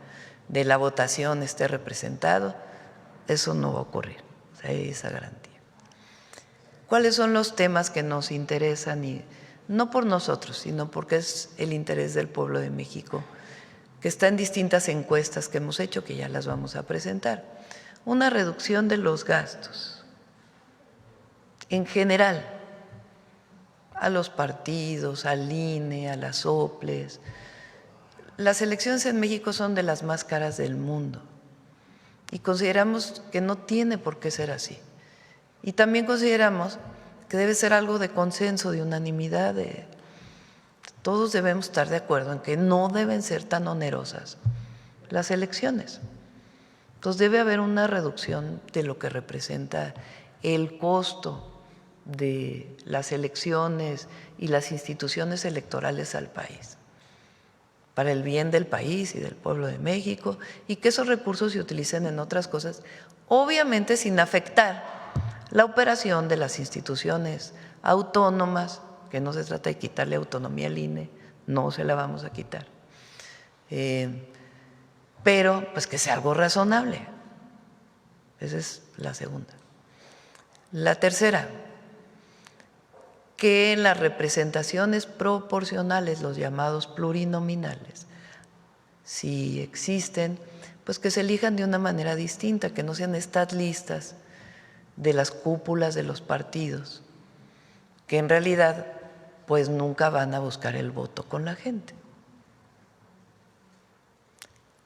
de la votación esté representado, eso no va a ocurrir, o sea, hay esa garantía. ¿Cuáles son los temas que nos interesan? Y no por nosotros, sino porque es el interés del pueblo de México, que está en distintas encuestas que hemos hecho, que ya las vamos a presentar. una reducción de los gastos en general, a los partidos, al INE, a las OPLES. Las elecciones en México son de las más caras del mundo y consideramos que no tiene por qué ser así. Y también consideramos que debe ser algo de consenso, de unanimidad, todos debemos estar de acuerdo en que no deben ser tan onerosas las elecciones. Entonces debe haber una reducción de lo que representa el costo de las elecciones y las instituciones electorales al país, para el bien del país y del pueblo de México, y que esos recursos se utilicen en otras cosas, obviamente sin afectar la operación de las instituciones autónomas, que no se trata de quitarle autonomía al INE, no se la vamos a quitar, pero pues que sea algo razonable. Esa es la segunda. La tercera, que en las representaciones proporcionales, los llamados plurinominales, si existen, pues que se elijan de una manera distinta, que no sean estas listas de las cúpulas de los partidos, que en realidad pues nunca van a buscar el voto con la gente.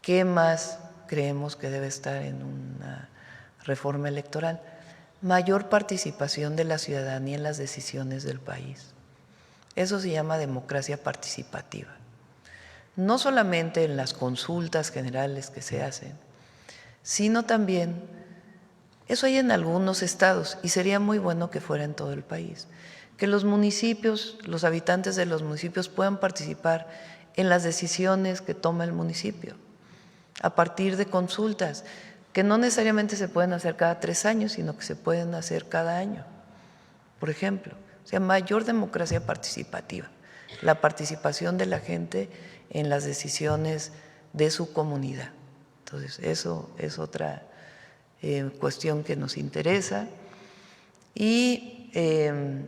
¿Qué más creemos que debe estar en una reforma electoral? Mayor participación de la ciudadanía en las decisiones del país. Eso se llama democracia participativa. No solamente en las consultas generales que se hacen, sino también, eso hay en algunos estados y sería muy bueno que fuera en todo el país, que los municipios, los habitantes de los municipios puedan participar en las decisiones que toma el municipio a partir de consultas, que no necesariamente se pueden hacer cada 3 años, sino que se pueden hacer cada año, por ejemplo. O sea, mayor democracia participativa, la participación de la gente en las decisiones de su comunidad. Entonces, eso es otra cuestión que nos interesa. Y el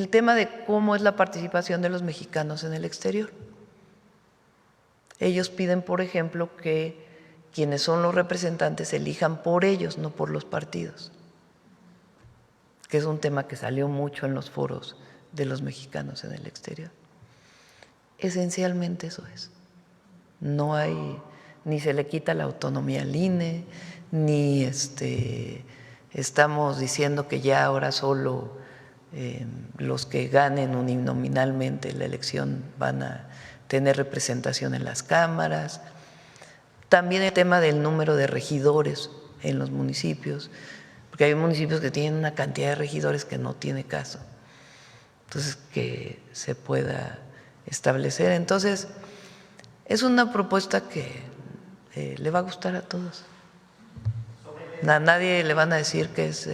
tema de cómo es la participación de los mexicanos en el exterior. Ellos piden, por ejemplo, que quienes son los representantes elijan por ellos, no por los partidos, que es un tema que salió mucho en los foros de los mexicanos en el exterior. Esencialmente eso es. No hay, ni se le quita la autonomía al INE, ni estamos diciendo que ya ahora solo los que ganen uninominalmente la elección van a tener representación en las cámaras. También el tema del número de regidores en los municipios, porque hay municipios que tienen una cantidad de regidores que no tiene caso. Entonces, que se pueda establecer. Entonces, es una propuesta que le va a gustar a todos. A nadie le van a decir que es…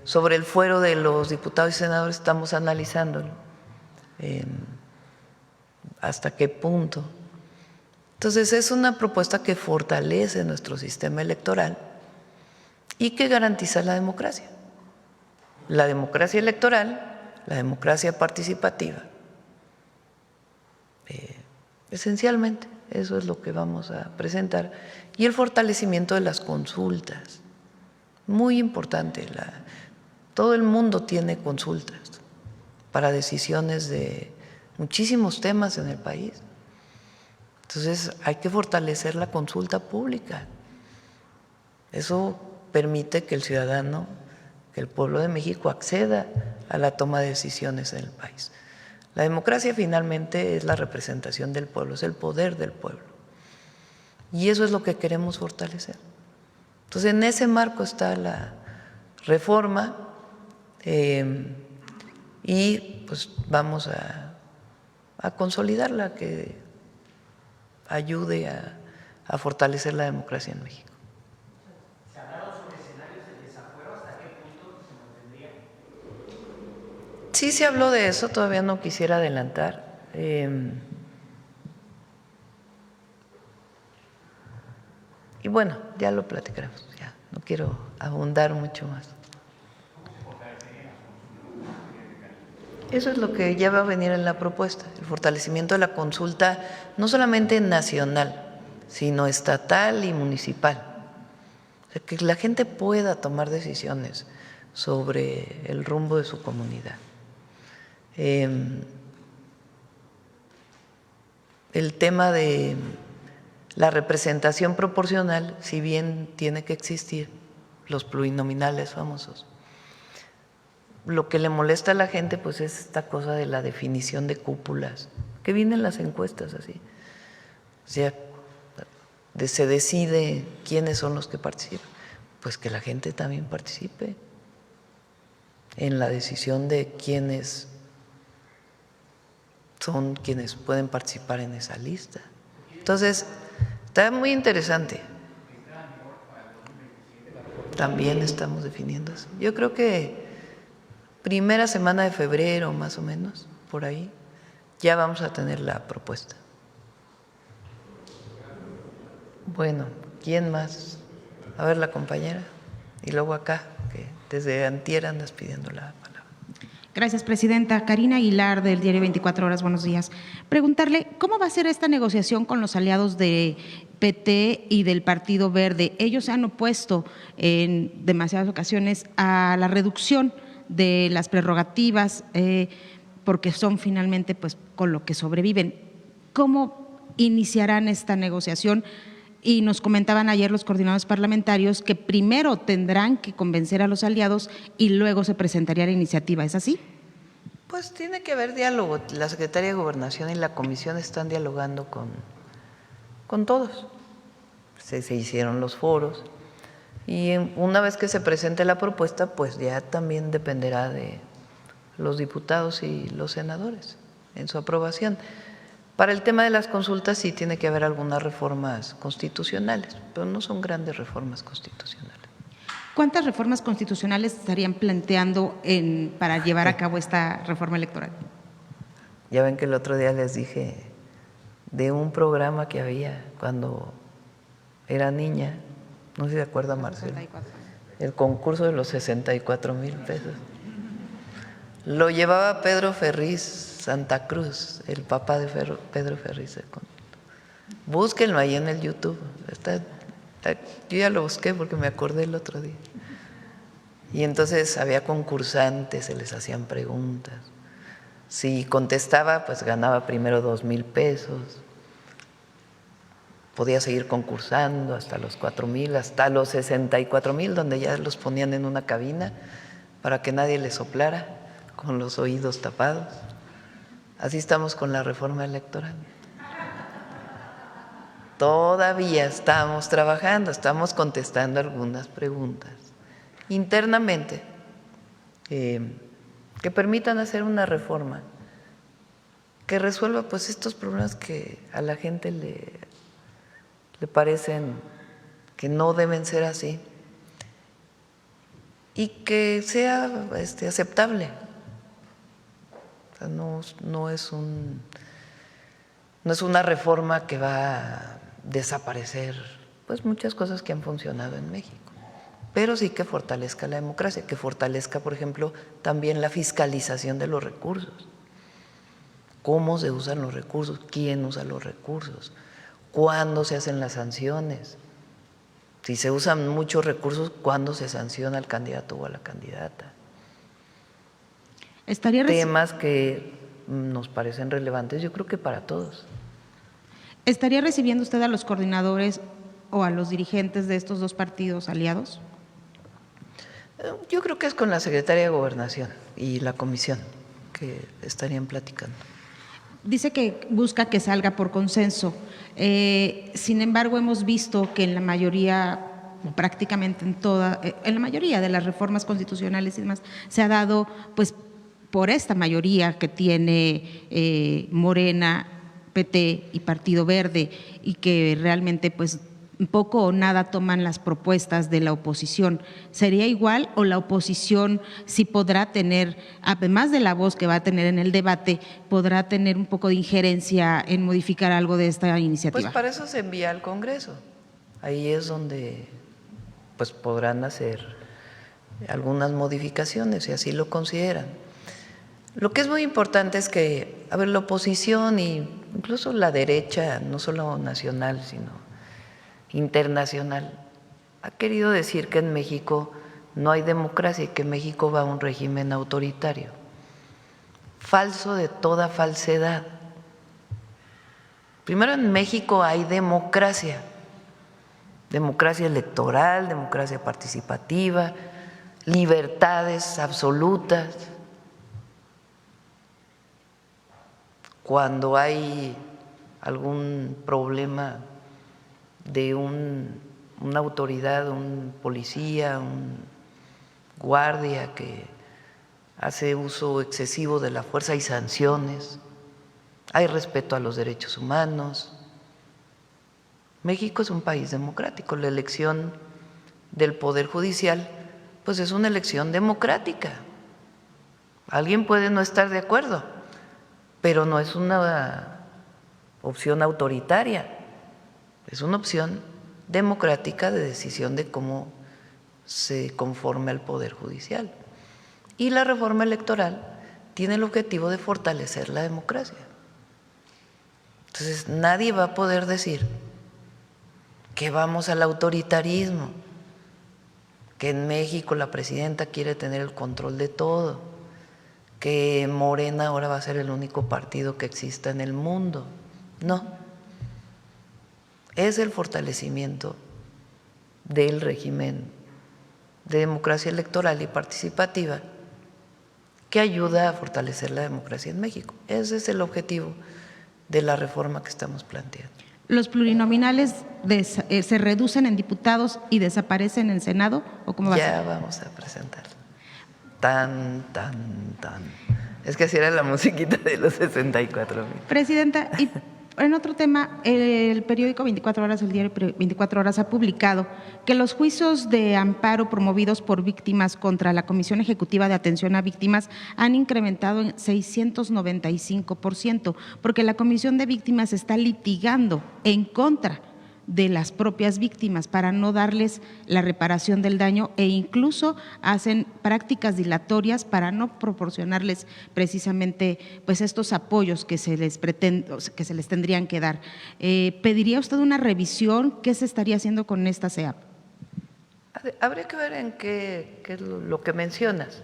sobre el fuero de los diputados y senadores estamos analizándolo. ¿Hasta qué punto? Entonces, es una propuesta que fortalece nuestro sistema electoral y que garantiza la democracia electoral, la democracia participativa. Esencialmente, eso es lo que vamos a presentar. Y el fortalecimiento de las consultas, muy importante. Todo el mundo tiene consultas para decisiones de muchísimos temas en el país. Entonces, hay que fortalecer la consulta pública. Eso permite que el ciudadano, que el pueblo de México acceda a la toma de decisiones en el país. La democracia finalmente es la representación del pueblo, es el poder del pueblo. Y eso es lo que queremos fortalecer. Entonces, en ese marco está la reforma y pues vamos a consolidarla, que ayude a fortalecer la democracia en México. ¿Se ha hablado sobre escenarios de desafuero? ¿Hasta qué punto se mantendría? Sí se habló de eso, todavía no quisiera adelantar. Y bueno, ya lo platicaremos, ya no quiero abundar mucho más. Eso es lo que ya va a venir en la propuesta, el fortalecimiento de la consulta, no solamente nacional, sino estatal y municipal. O sea, que la gente pueda tomar decisiones sobre el rumbo de su comunidad. El tema de la representación proporcional, si bien tiene que existir, los plurinominales famosos, lo que le molesta a la gente pues es esta cosa de la definición de cúpulas, que vienen las encuestas así. O sea, se decide quiénes son los que participan, pues que la gente también participe en la decisión de quiénes son quienes pueden participar en esa lista. Entonces, está muy interesante. También estamos definiendo eso. Yo creo que primera semana de febrero, más o menos, por ahí, ya vamos a tener la propuesta. Bueno, ¿quién más? A ver, la compañera. Y luego acá, que desde antier andas pidiendo la palabra. Gracias, presidenta. Karina Aguilar, del diario 24 Horas, buenos días. Preguntarle, ¿cómo va a ser esta negociación con los aliados de PT y del Partido Verde? Ellos se han opuesto en demasiadas ocasiones a la reducción de las prerrogativas porque son finalmente pues con lo que sobreviven. ¿Cómo iniciarán esta negociación? Y nos comentaban ayer los coordinadores parlamentarios que primero tendrán que convencer a los aliados y luego se presentaría la iniciativa. ¿Es así? Pues tiene que haber diálogo. La Secretaría de Gobernación y la Comisión están dialogando con todos. Se hicieron los foros y una vez que se presente la propuesta, pues ya también dependerá de los diputados y los senadores en su aprobación. Para el tema de las consultas sí tiene que haber algunas reformas constitucionales, pero no son grandes reformas constitucionales. ¿Cuántas reformas constitucionales estarían planteando para llevar a cabo esta reforma electoral? Ya ven que el otro día les dije de un programa que había cuando era niña, no sé si se acuerda Marcelo, el concurso de los 64,000 pesos. Lo llevaba Pedro Ferriz Santa Cruz, el papá de Pedro Ferriz. Búsquenlo ahí en el YouTube. Yo ya lo busqué porque me acordé el otro día. Y entonces había concursantes, se les hacían preguntas. Si contestaba, pues ganaba primero 2,000 pesos. Podía seguir concursando hasta los 4,000, hasta los 64,000, donde ya los ponían en una cabina para que nadie les soplara con los oídos tapados. Así estamos con la reforma electoral. Todavía estamos trabajando, estamos contestando algunas preguntas internamente que permitan hacer una reforma que resuelva pues estos problemas que a la gente le parecen que no deben ser así y que sea aceptable. O sea, no es una reforma que va a desaparecer pues muchas cosas que han funcionado en México, pero sí que fortalezca la democracia, que fortalezca, por ejemplo, también la fiscalización de los recursos. ¿Cómo se usan los recursos? ¿Quién usa los recursos? ¿Cuándo se hacen las sanciones? Si se usan muchos recursos, ¿cuándo se sanciona al candidato o a la candidata? Temas que nos parecen relevantes, yo creo que para todos. ¿Estaría recibiendo usted a los coordinadores o a los dirigentes de estos dos partidos aliados? Yo creo que es con la Secretaría de Gobernación y la Comisión que estarían platicando. Dice que busca que salga por consenso. Sin embargo, hemos visto que en la mayoría, prácticamente en la mayoría de las reformas constitucionales y demás, se ha dado pues por esta mayoría que tiene Morena, PT y Partido Verde, y que realmente pues poco o nada toman las propuestas de la oposición. ¿Sería igual o la oposición sí podrá tener, además de la voz que va a tener en el debate, podrá tener un poco de injerencia en modificar algo de esta iniciativa? Pues para eso se envía al Congreso. Ahí es donde pues podrán hacer algunas modificaciones si así lo consideran. Lo que es muy importante es que, la oposición e incluso la derecha, no solo nacional, sino internacional ha querido decir que en México no hay democracia y que México va a un régimen autoritario. Falso de toda falsedad. Primero, en México hay democracia, democracia electoral, democracia participativa, libertades absolutas. Cuando hay algún problema de una autoridad, un policía, un guardia que hace uso excesivo de la fuerza, hay sanciones, hay respeto a los derechos humanos. México es un país democrático. La elección del Poder Judicial, pues es una elección democrática. Alguien puede no estar de acuerdo, pero no es una opción autoritaria, es una opción democrática de decisión de cómo se conforme al Poder Judicial. Y la reforma electoral tiene el objetivo de fortalecer la democracia. Entonces, nadie va a poder decir que vamos al autoritarismo, que en México la presidenta quiere tener el control de todo, que Morena ahora va a ser el único partido que exista en el mundo. No, es el fortalecimiento del régimen de democracia electoral y participativa que ayuda a fortalecer la democracia en México. Ese es el objetivo de la reforma que estamos planteando. ¿Los plurinominales se reducen en diputados y desaparecen en Senado? ¿O cómo va a ser? Ya vamos a presentar. Tan. Es que así era la musiquita de los 64,000. Presidenta, y en otro tema, el periódico 24 Horas, el diario 24 Horas ha publicado que los juicios de amparo promovidos por víctimas contra la Comisión Ejecutiva de Atención a Víctimas han incrementado en 695%, porque la Comisión de Víctimas está litigando en contra de las propias víctimas para no darles la reparación del daño e incluso hacen prácticas dilatorias para no proporcionarles precisamente pues estos apoyos que se les tendrían que dar. ¿Pediría usted una revisión? ¿Qué se estaría haciendo con esta CEAP? Habría que ver en qué es lo que mencionas.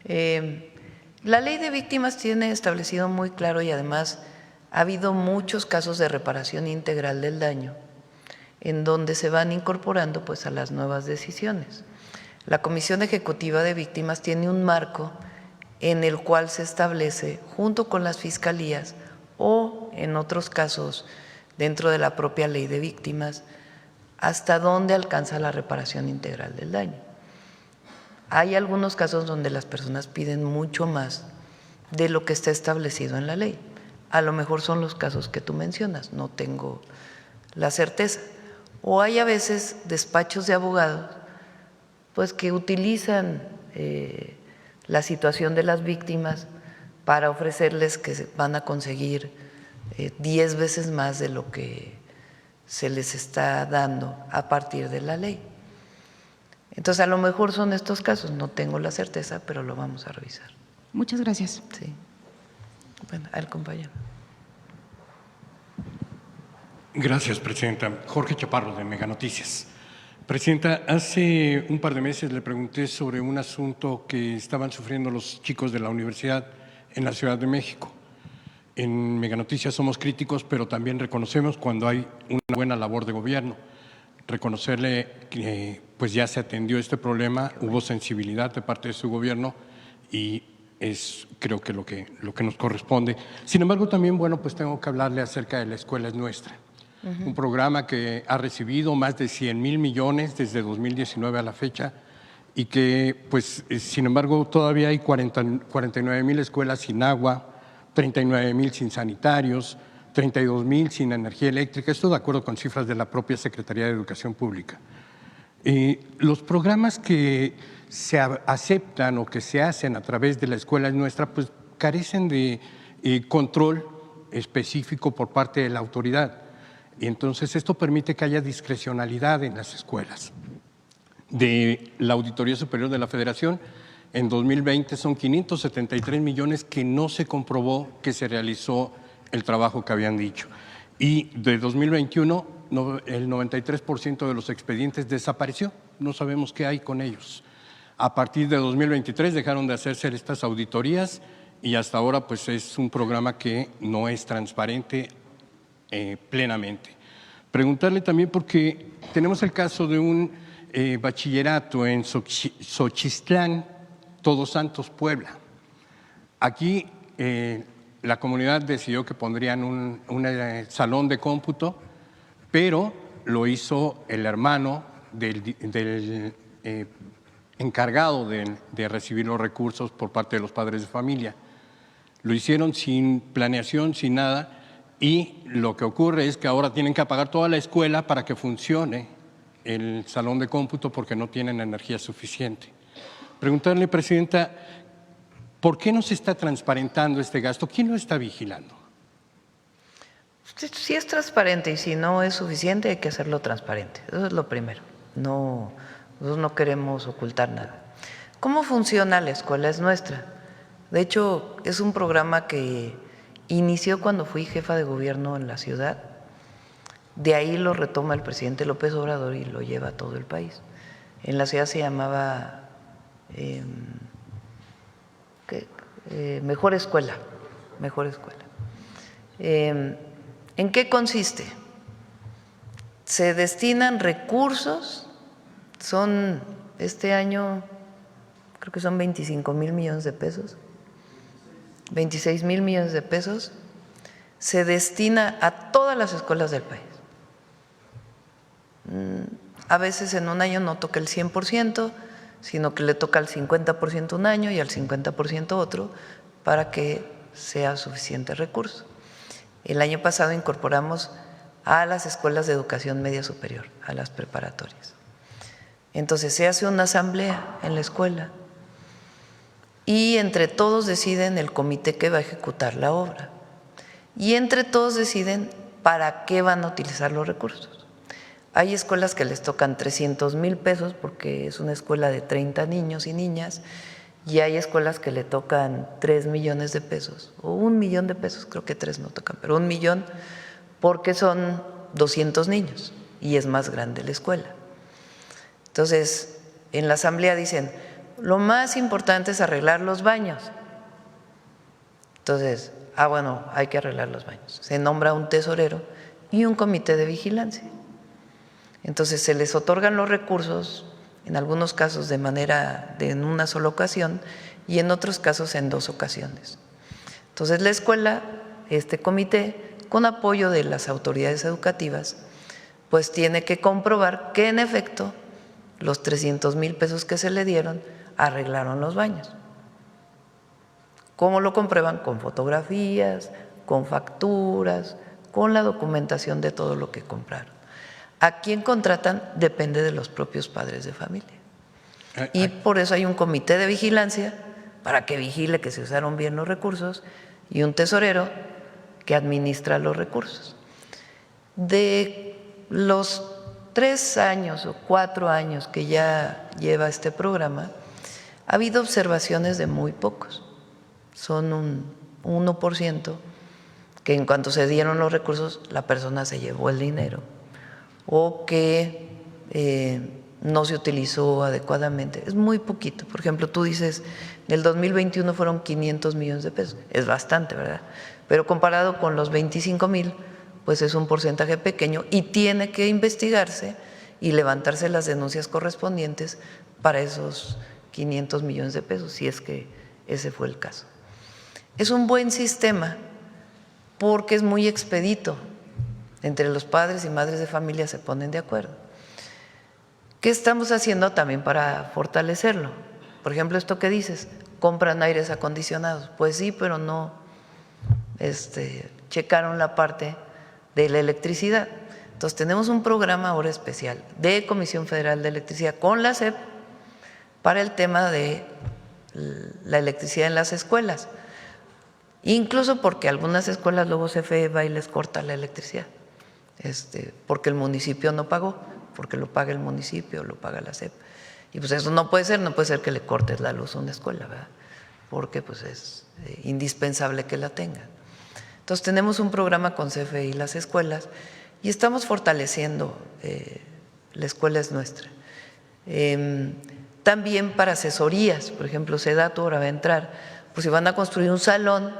La ley de víctimas tiene establecido muy claro y además ha habido muchos casos de reparación integral del daño en donde se van incorporando pues a las nuevas decisiones. La Comisión Ejecutiva de Víctimas tiene un marco en el cual se establece junto con las fiscalías o en otros casos dentro de la propia ley de víctimas hasta dónde alcanza la reparación integral del daño. Hay algunos casos donde las personas piden mucho más de lo que está establecido en la ley. A lo mejor son los casos que tú mencionas, no tengo la certeza. O hay a veces despachos de abogados pues que utilizan la situación de las víctimas para ofrecerles que van a conseguir 10 veces más de lo que se les está dando a partir de la ley. Entonces, a lo mejor son estos casos, no tengo la certeza, pero lo vamos a revisar. Muchas gracias. Sí. Bueno, al compañero. Gracias, Presidenta. Jorge Chaparro, de Mega Noticias. Presidenta, hace un par de meses le pregunté sobre un asunto que estaban sufriendo los chicos de la universidad en la Ciudad de México. En Mega Noticias somos críticos, pero también reconocemos cuando hay una buena labor de gobierno. Reconocerle que pues ya se atendió este problema, hubo sensibilidad de parte de su gobierno y es creo que lo que nos corresponde. Sin embargo, también, bueno, pues tengo que hablarle acerca de La Escuela es Nuestra. Un programa que ha recibido más de 100,000 millones desde 2019 a la fecha y que, pues, sin embargo, todavía hay 49,000 escuelas sin agua, 39,000 sin sanitarios, 32,000 sin energía eléctrica. Esto de acuerdo con cifras de la propia Secretaría de Educación Pública. Los programas que se aceptan o que se hacen a través de La Escuela es Nuestra, pues carecen de control específico por parte de la autoridad. Y entonces esto permite que haya discrecionalidad en las escuelas. De la Auditoría Superior de la Federación, en 2020 son 573 millones que no se comprobó que se realizó el trabajo que habían dicho. Y de 2021 el 93% de los expedientes desapareció. No sabemos qué hay con ellos. A partir de 2023 dejaron de hacerse estas auditorías y hasta ahora pues es un programa que no es transparente plenamente. Preguntarle también porque tenemos el caso de un bachillerato en Xochixtlán, Todos Santos, Puebla. Aquí la comunidad decidió que pondrían un salón de cómputo, pero lo hizo el hermano del encargado de recibir los recursos por parte de los padres de familia. Lo hicieron sin planeación, sin nada, y lo que ocurre es que ahora tienen que apagar toda la escuela para que funcione el salón de cómputo porque no tienen energía suficiente. Preguntarle, Presidenta, ¿por qué no se está transparentando este gasto? ¿Quién lo está vigilando? Si es transparente y si no es suficiente hay que hacerlo transparente. Eso es lo primero. Nosotros no queremos ocultar nada. ¿Cómo funciona la escuela? Es nuestra. De hecho, es un programa que inició cuando fui jefa de gobierno en la ciudad. De ahí lo retoma el presidente López Obrador y lo lleva a todo el país. En la ciudad se llamaba Mejor Escuela. Mejor Escuela. ¿En qué consiste? Se destinan recursos, este año creo que son 25,000 millones de pesos, 26,000 millones de pesos, se destina a todas las escuelas del país. A veces en un año no toca el 100%, sino que le toca al 50% un año y al 50% otro para que sea suficiente recurso. El año pasado incorporamos a las escuelas de educación media superior, a las preparatorias. Entonces se hace una asamblea en la escuela y entre todos deciden el comité que va a ejecutar la obra y entre todos deciden para qué van a utilizar los recursos. Hay escuelas que les tocan 300,000 pesos porque es una escuela de 30 niños y niñas y hay escuelas que le tocan 3 millones de pesos o 1 millón de pesos, creo que 3 no tocan, pero 1 millón porque son 200 niños y es más grande la escuela. Entonces, en la asamblea dicen, lo más importante es arreglar los baños. Entonces, bueno, hay que arreglar los baños. Se nombra un tesorero y un comité de vigilancia. Entonces, se les otorgan los recursos, en algunos casos en una sola ocasión y en otros casos en 2 ocasiones. Entonces, la escuela, este comité, con apoyo de las autoridades educativas, pues tiene que comprobar que en efecto los 300,000 pesos que se le dieron arreglaron los baños. ¿Cómo lo comprueban? Con fotografías, con facturas, con la documentación de todo lo que compraron. ¿A quién contratan? Depende de los propios padres de familia. Y por eso hay un comité de vigilancia para que vigile que se usaron bien los recursos y un tesorero que administra los recursos. De los 3 años o 4 años que ya lleva este programa, ha habido observaciones de muy pocos. Son un 1% que en cuanto se dieron los recursos, la persona se llevó el dinero o que no se utilizó adecuadamente. Es muy poquito. Por ejemplo, tú dices, en el 2021 fueron 500 millones de pesos. Es bastante, ¿verdad? Pero comparado con los 25,000, pues es un porcentaje pequeño y tiene que investigarse y levantarse las denuncias correspondientes para esos 500 millones de pesos, si es que ese fue el caso. Es un buen sistema porque es muy expedito. Entre los padres y madres de familia se ponen de acuerdo. ¿Qué estamos haciendo también para fortalecerlo? Por ejemplo, esto que dices, compran aires acondicionados. Pues sí, pero no checaron la parte de la electricidad. Entonces tenemos un programa ahora especial de Comisión Federal de Electricidad con la SEP para el tema de la electricidad en las escuelas. Incluso porque algunas escuelas luego CFE va y les corta la electricidad, porque el municipio no pagó, porque lo paga el municipio, lo paga la SEP. Y pues eso no puede ser que le cortes la luz a una escuela, ¿verdad? Porque pues es indispensable que la tengan. Entonces tenemos un programa con CFE y las escuelas y estamos fortaleciendo la escuela es nuestra. También para asesorías, por ejemplo, SEDATU ahora va a entrar, pues si van a construir un salón,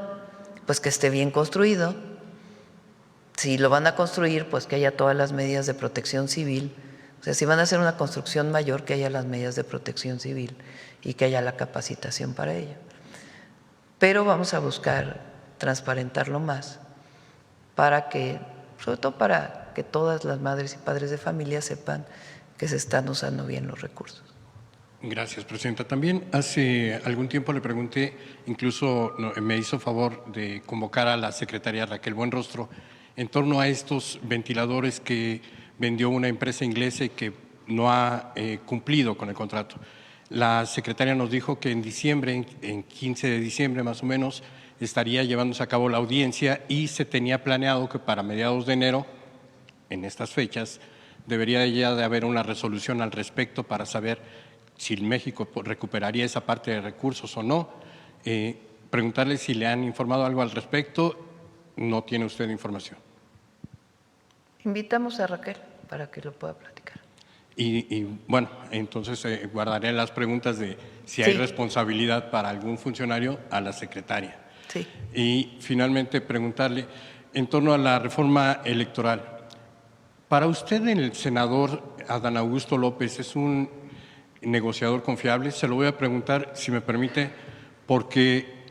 pues que esté bien construido. Si lo van a construir, pues que haya todas las medidas de protección civil. O sea, si van a hacer una construcción mayor, que haya las medidas de protección civil y que haya la capacitación para ello. Pero vamos a buscar transparentarlo más para que, sobre todo para que todas las madres y padres de familia sepan que se están usando bien los recursos. Gracias, Presidenta. También hace algún tiempo le pregunté, incluso me hizo favor de convocar a la secretaria Raquel Buenrostro en torno a estos ventiladores que vendió una empresa inglesa y que no ha cumplido con el contrato. La secretaria nos dijo que en diciembre, en 15 de diciembre más o menos, estaría llevándose a cabo la audiencia y se tenía planeado que para mediados de enero, en estas fechas, debería ya de haber una resolución al respecto para saber si México recuperaría esa parte de recursos o no. Preguntarle si le han informado algo al respecto. No tiene usted información. Invitamos a Raquel para que lo pueda platicar. Y bueno, entonces guardaré las preguntas de si hay responsabilidad para algún funcionario a la secretaria. Sí. Y finalmente preguntarle en torno a la reforma electoral. Para usted el senador Adán Augusto López es un negociador confiable. Se lo voy a preguntar, si me permite, porque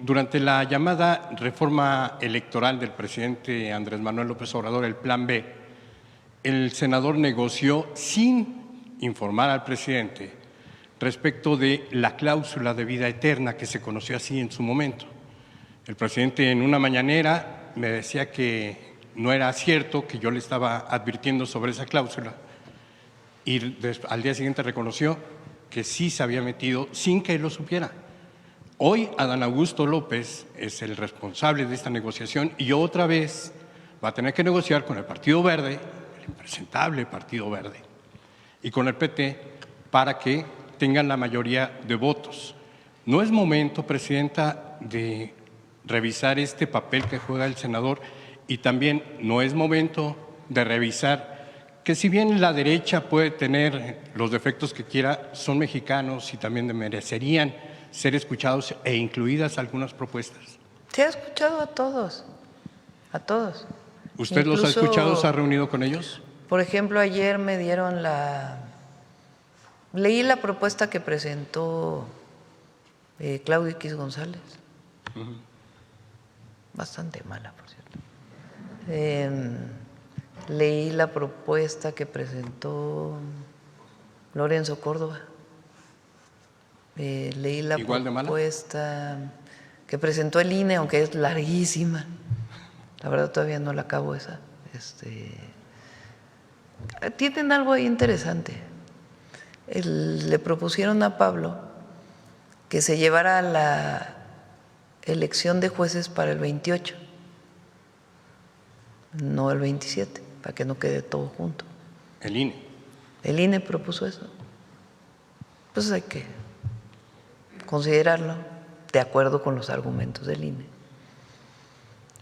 durante la llamada reforma electoral del presidente Andrés Manuel López Obrador, el Plan B, el senador negoció sin informar al presidente respecto de la cláusula de vida eterna que se conoció así en su momento. El presidente en una mañanera me decía que no era cierto, que yo le estaba advirtiendo sobre esa cláusula, y al día siguiente reconoció que sí se había metido sin que él lo supiera. Hoy Adán Augusto López es el responsable de esta negociación y otra vez va a tener que negociar con el Partido Verde, el impresentable Partido Verde, y con el PT para que tengan la mayoría de votos. ¿No es momento, Presidenta, de revisar este papel que juega el senador? Y también no es momento de revisar que si bien la derecha puede tener los defectos que quiera, son mexicanos y también merecerían ser escuchados e incluidas algunas propuestas. Se ha escuchado a todos, a todos. ¿Usted los ha escuchado? ¿Se ha reunido con ellos? Por ejemplo, ayer me dieron leí la propuesta que presentó Claudio X González. Bastante mala, por cierto. Leí la propuesta que presentó Lorenzo Córdoba. Leí la propuesta que presentó el INE, aunque es larguísima. La verdad todavía no la acabo esa. Tienen algo ahí interesante. Le propusieron a Pablo que se llevara la elección de jueces para el 28, no el 27, para que no quede todo junto. El INE. El INE propuso eso. Pues hay que considerarlo de acuerdo con los argumentos del INE.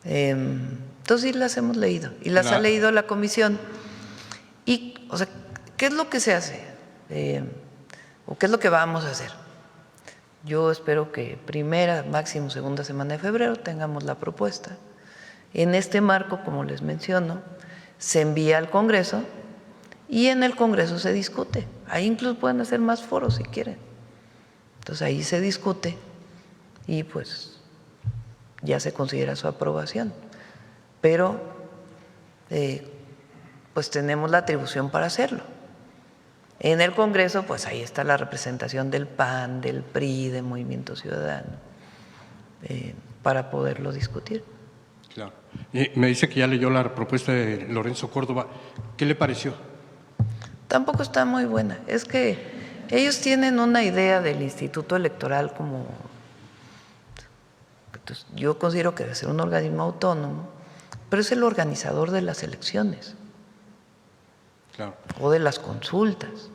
Entonces sí las hemos leído y las ha leído la comisión. Y, o sea, ¿qué es lo que se hace? ¿O qué es lo que vamos a hacer? Yo espero que primera, máximo segunda semana de febrero tengamos la propuesta. En este marco, como les menciono, se envía al Congreso y en el Congreso se discute. Ahí incluso pueden hacer más foros si quieren. Entonces ahí se discute y pues ya se considera su aprobación. Pero pues tenemos la atribución para hacerlo. En el Congreso pues ahí está la representación del PAN, del PRI, de Movimiento Ciudadano, para poderlo discutir. Claro. Me dice que ya leyó la propuesta de Lorenzo Córdoba. ¿Qué le pareció? Tampoco está muy buena. Es que ellos tienen una idea del Instituto Electoral como… Entonces, yo considero que debe ser un organismo autónomo, pero es el organizador de las elecciones. Claro. O de las consultas.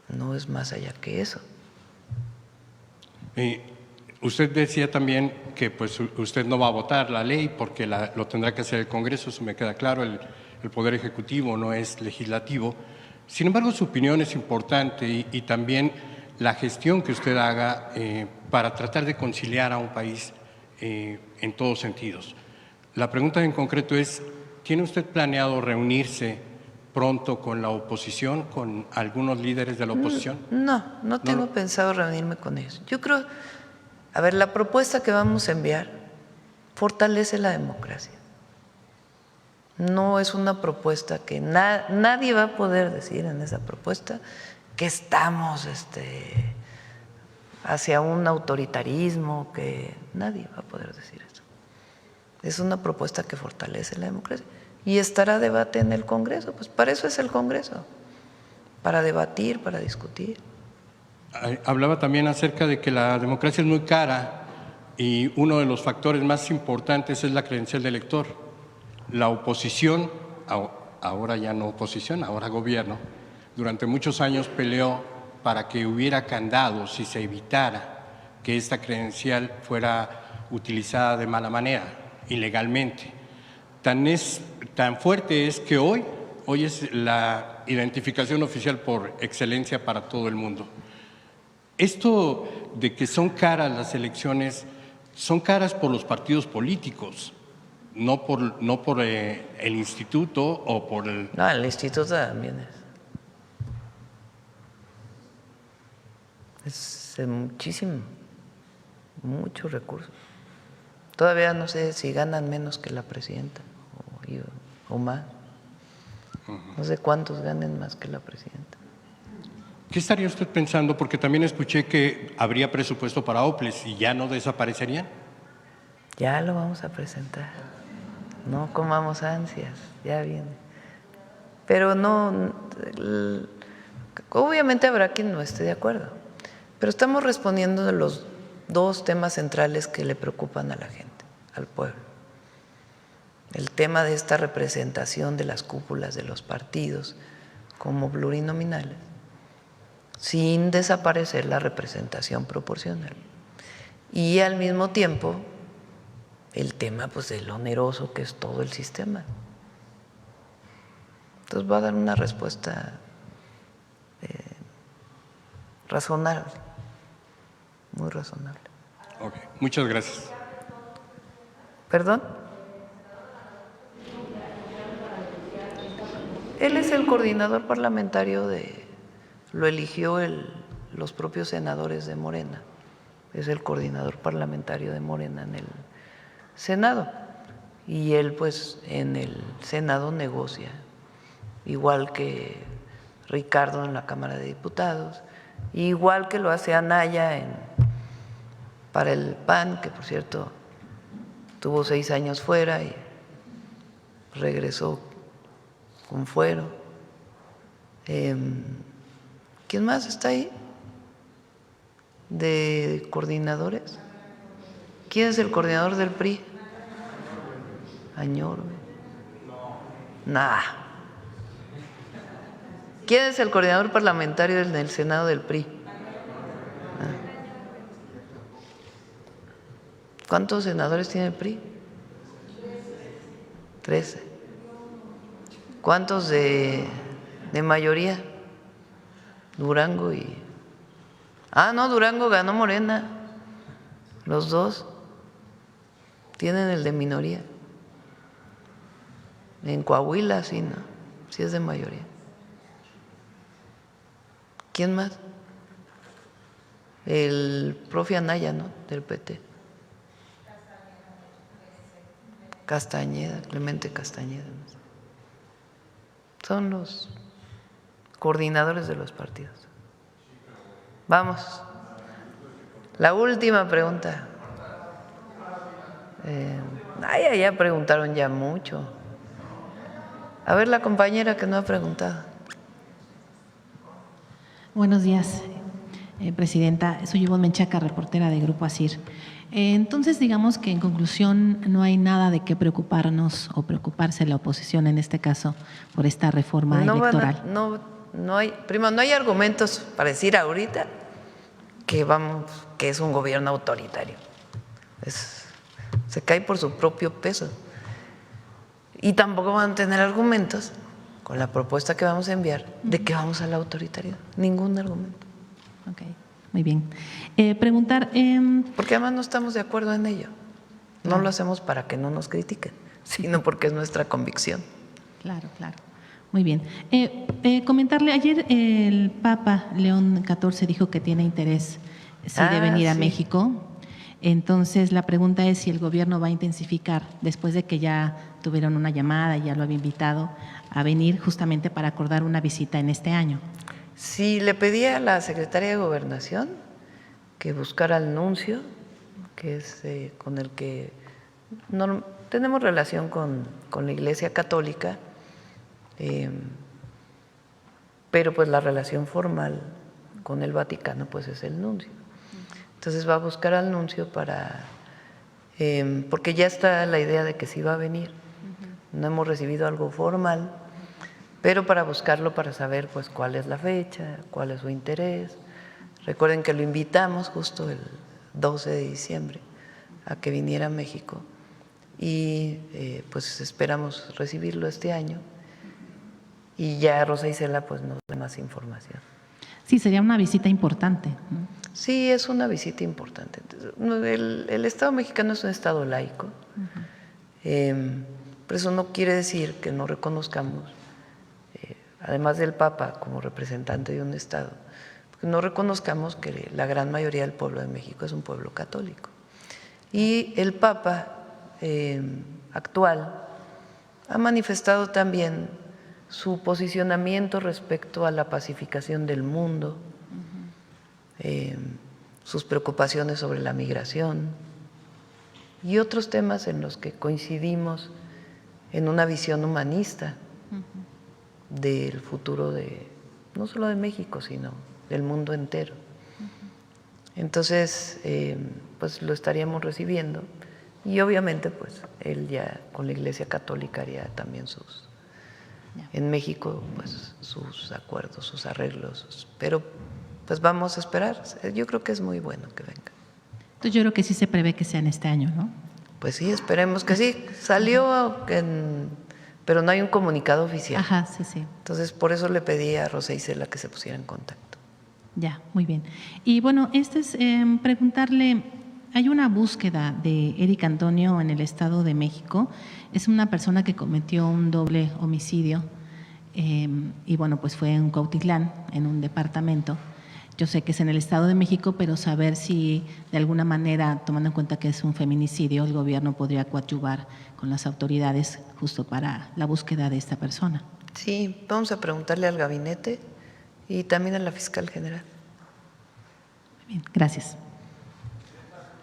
No es más allá que eso. Usted decía también que pues, usted no va a votar la ley porque lo tendrá que hacer el Congreso, eso me queda claro, el Poder Ejecutivo no es legislativo. Sin embargo, su opinión es importante y también la gestión que usted haga para tratar de conciliar a un país en todos sentidos. La pregunta en concreto es, ¿tiene usted planeado reunirse pronto con la oposición, con algunos líderes de la oposición? No tengo pensado reunirme con ellos. Yo creo, a ver, la propuesta que vamos a enviar fortalece la democracia. No es una propuesta que nadie va a poder decir en esa propuesta que estamos hacia un autoritarismo, que nadie va a poder decir eso. Es una propuesta que fortalece la democracia y estará a debate en el Congreso. Pues para eso es el Congreso, para debatir, para discutir. Hablaba también acerca de que la democracia es muy cara y uno de los factores más importantes es la credencial del elector. La oposición, ahora ya no oposición, ahora gobierno, durante muchos años peleó para que hubiera candados y se evitara que esta credencial fuera utilizada de mala manera, ilegalmente. Tan fuerte es que hoy es la identificación oficial por excelencia para todo el mundo. Esto de que son caras las elecciones, son caras por los partidos políticos, no por el instituto o por el… No, el instituto también es muchos recursos. Todavía no sé si ganan menos que la presidenta o más. No sé cuántos ganen más que la presidenta. ¿Qué estaría usted pensando? Porque también escuché que habría presupuesto para OPLES y ya no desaparecerían. Ya lo vamos a presentar. No comamos ansias, ya viene. Pero no, obviamente habrá quien no esté de acuerdo, pero estamos respondiendo de los dos temas centrales que le preocupan a la gente, al pueblo. El tema de esta representación de las cúpulas de los partidos como plurinominales, sin desaparecer la representación proporcional. Y al mismo tiempo, el tema pues del oneroso que es todo el sistema. Entonces va a dar una respuesta razonable, muy razonable. Ok, muchas gracias. ¿Perdón? Él es el coordinador parlamentario lo eligió los propios senadores de Morena, es el coordinador parlamentario de Morena en el Senado, y él pues en el Senado negocia, igual que Ricardo en la Cámara de Diputados, igual que lo hace Anaya para el PAN, que por cierto tuvo 6 años fuera y regresó con fuero. ¿Quién más está ahí de coordinadores? ¿Quién es el coordinador del PRI? Añorbe. Nah. ¿Quién es el coordinador parlamentario del Senado del PRI? ¿Cuántos senadores tiene el PRI? 13. ¿Cuántos de mayoría? Durango y… no, Durango ganó Morena. Los dos tienen el de minoría. En Coahuila sí, ¿no? Sí es de mayoría. ¿Quién más? El profe Anaya, ¿no? Del PT. Castañeda, Clemente Castañeda. Son los coordinadores de los partidos. Vamos. La última pregunta. Ya preguntaron ya mucho. A ver, la compañera que no ha preguntado. Buenos días, Presidenta. Soy Ivonne Menchaca, reportera de Grupo ASIR. Entonces, digamos que en conclusión no hay nada de qué preocuparnos o preocuparse la oposición en este caso por esta reforma electoral. No hay argumentos para decir ahorita que es un gobierno autoritario. Se cae por su propio peso. Y tampoco van a tener argumentos con la propuesta que vamos a enviar de que vamos a la autoritaridad. Ningún argumento. Ok, muy bien. Preguntar… porque además no estamos de acuerdo en ello. No lo hacemos para que no nos critiquen, sino porque es nuestra convicción. Claro, claro. Muy bien. Comentarle, ayer el Papa León XIV dijo que tiene interés de venir a México. Entonces, la pregunta es si el gobierno va a intensificar, después de que ya tuvieron una llamada y ya lo había invitado, a venir justamente para acordar una visita en este año. Sí, le pedí a la secretaria de Gobernación que buscara al nuncio, que es con el que tenemos relación con la Iglesia Católica, pero pues la relación formal con el Vaticano pues es el nuncio. Entonces va a buscar al nuncio porque ya está la idea de que sí va a venir. No hemos recibido algo formal, pero para buscarlo, para saber pues cuál es la fecha, cuál es su interés. Recuerden que lo invitamos justo el 12 de diciembre a que viniera a México y pues esperamos recibirlo este año y ya Rosa Isela pues nos da más información. Sí, sería una visita importante, ¿no? Sí, es una visita importante. El Estado mexicano es un Estado laico, pero eso no quiere decir que no reconozcamos, además del Papa como representante de un Estado, que no reconozcamos que la gran mayoría del pueblo de México es un pueblo católico. Y el Papa actual ha manifestado también su posicionamiento respecto a la pacificación del mundo, sus preocupaciones sobre la migración y otros temas en los que coincidimos en una visión humanista del futuro no solo de México, sino del mundo entero. Entonces, pues lo estaríamos recibiendo y obviamente pues él ya con la Iglesia Católica haría también en México pues sus acuerdos, sus arreglos, pero pues vamos a esperar. Yo creo que es muy bueno que venga. Entonces yo creo que sí se prevé que sea en este año, ¿no? Pues sí, esperemos que sí. Salió, pero no hay un comunicado oficial. Ajá, sí, sí. Entonces por eso le pedí a Rosa Isela que se pusiera en contacto. Ya, muy bien. Y bueno, preguntarle, hay una búsqueda de Eric Antonio en el Estado de México. Es una persona que cometió un doble homicidio y bueno, pues fue en Cuautitlán, en un departamento. Yo sé que es en el Estado de México, pero saber si de alguna manera, tomando en cuenta que es un feminicidio, el gobierno podría coadyuvar con las autoridades justo para la búsqueda de esta persona. Sí, vamos a preguntarle al gabinete y también a la fiscal general. Bien, gracias.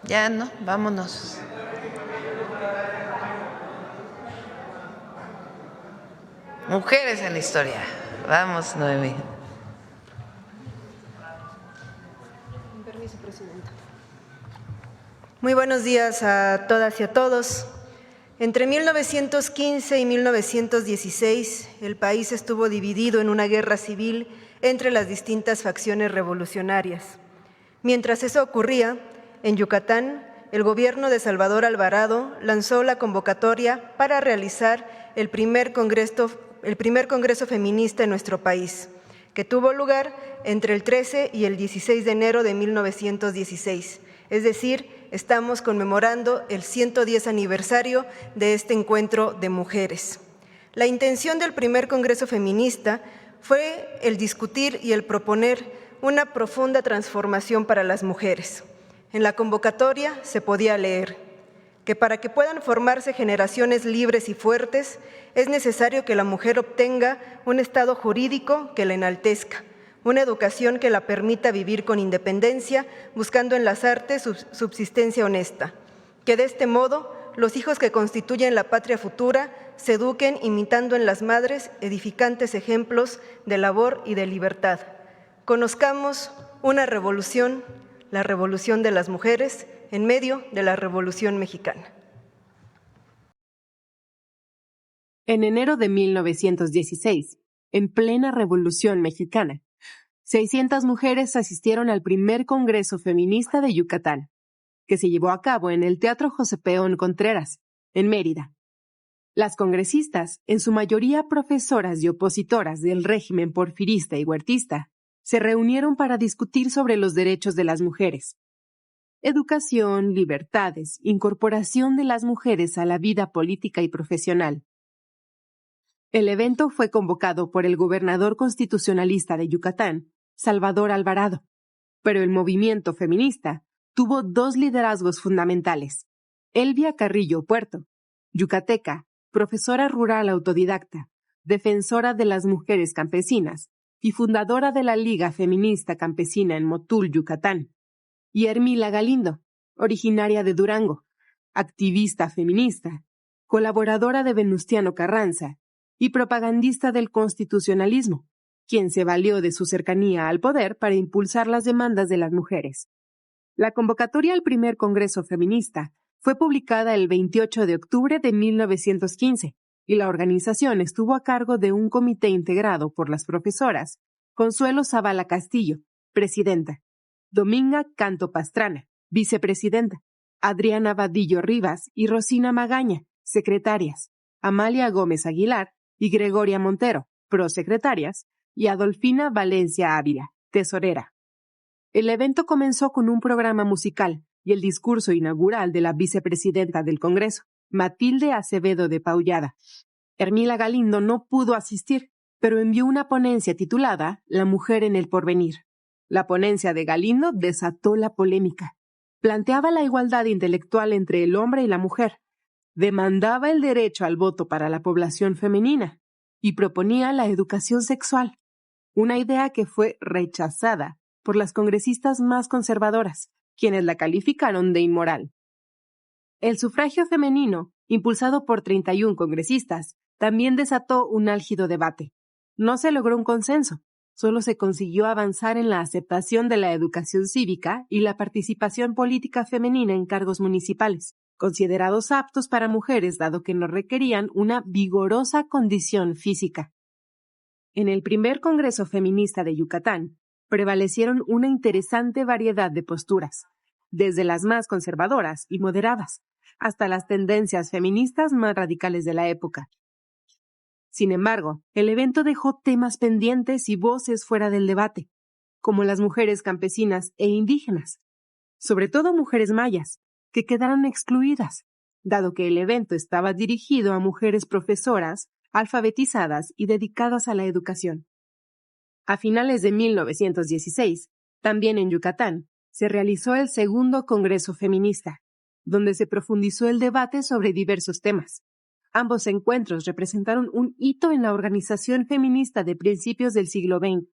Ya, ¿no? Vámonos. Mujeres en la historia. Vamos, Noemí. Permiso, Presidenta. Muy buenos días a todas y a todos. Entre 1915 y 1916, el país estuvo dividido en una guerra civil entre las distintas facciones revolucionarias. Mientras eso ocurría, en Yucatán, el gobierno de Salvador Alvarado lanzó la convocatoria para realizar el primer congreso feminista en nuestro país, que tuvo lugar entre el 13 y el 16 de enero de 1916. Es decir, estamos conmemorando el 110 aniversario de este encuentro de mujeres. La intención del primer Congreso Feminista fue el discutir y el proponer una profunda transformación para las mujeres. En la convocatoria se podía leer que para que puedan formarse generaciones libres y fuertes, es necesario que la mujer obtenga un estado jurídico que la enaltezca, una educación que la permita vivir con independencia, buscando en las artes su subsistencia honesta, que de este modo los hijos que constituyen la patria futura se eduquen imitando en las madres edificantes ejemplos de labor y de libertad. Conozcamos una revolución, la revolución de las mujeres, en medio de la Revolución Mexicana. En enero de 1916, en plena Revolución Mexicana, 600 mujeres asistieron al primer Congreso Feminista de Yucatán, que se llevó a cabo en el Teatro José Peón Contreras, en Mérida. Las congresistas, en su mayoría profesoras y opositoras del régimen porfirista y huertista, se reunieron para discutir sobre los derechos de las mujeres. Educación, libertades, incorporación de las mujeres a la vida política y profesional. El evento fue convocado por el gobernador constitucionalista de Yucatán, Salvador Alvarado, pero el movimiento feminista tuvo dos liderazgos fundamentales. Elvia Carrillo Puerto, yucateca, profesora rural autodidacta, defensora de las mujeres campesinas y fundadora de la Liga Feminista Campesina en Motul, Yucatán, y Hermila Galindo, originaria de Durango, activista feminista, colaboradora de Venustiano Carranza y propagandista del constitucionalismo, quien se valió de su cercanía al poder para impulsar las demandas de las mujeres. La convocatoria al primer Congreso Feminista fue publicada el 28 de octubre de 1915 y la organización estuvo a cargo de un comité integrado por las profesoras Consuelo Zavala Castillo, presidenta, Dominga Canto Pastrana, vicepresidenta, Adriana Vadillo Rivas y Rosina Magaña, secretarias, Amalia Gómez Aguilar y Gregoria Montero, prosecretarias, y Adolfina Valencia Ávila, tesorera. El evento comenzó con un programa musical y el discurso inaugural de la vicepresidenta del Congreso, Matilde Acevedo de Paullada. Hermila Galindo no pudo asistir, pero envió una ponencia titulada La mujer en el porvenir. La ponencia de Galindo desató la polémica. Planteaba la igualdad intelectual entre el hombre y la mujer, demandaba el derecho al voto para la población femenina y proponía la educación sexual, una idea que fue rechazada por las congresistas más conservadoras, quienes la calificaron de inmoral. El sufragio femenino, impulsado por 31 congresistas, también desató un álgido debate. No se logró un consenso, solo se consiguió avanzar en la aceptación de la educación cívica y la participación política femenina en cargos municipales, considerados aptos para mujeres dado que no requerían una vigorosa condición física. En el primer Congreso Feminista de Yucatán, prevalecieron una interesante variedad de posturas, desde las más conservadoras y moderadas, hasta las tendencias feministas más radicales de la época. Sin embargo, el evento dejó temas pendientes y voces fuera del debate, como las mujeres campesinas e indígenas, sobre todo mujeres mayas, que quedaron excluidas, dado que el evento estaba dirigido a mujeres profesoras, alfabetizadas y dedicadas a la educación. A finales de 1916, también en Yucatán, se realizó el segundo Congreso Feminista, donde se profundizó el debate sobre diversos temas. Ambos encuentros representaron un hito en la organización feminista de principios del siglo XX,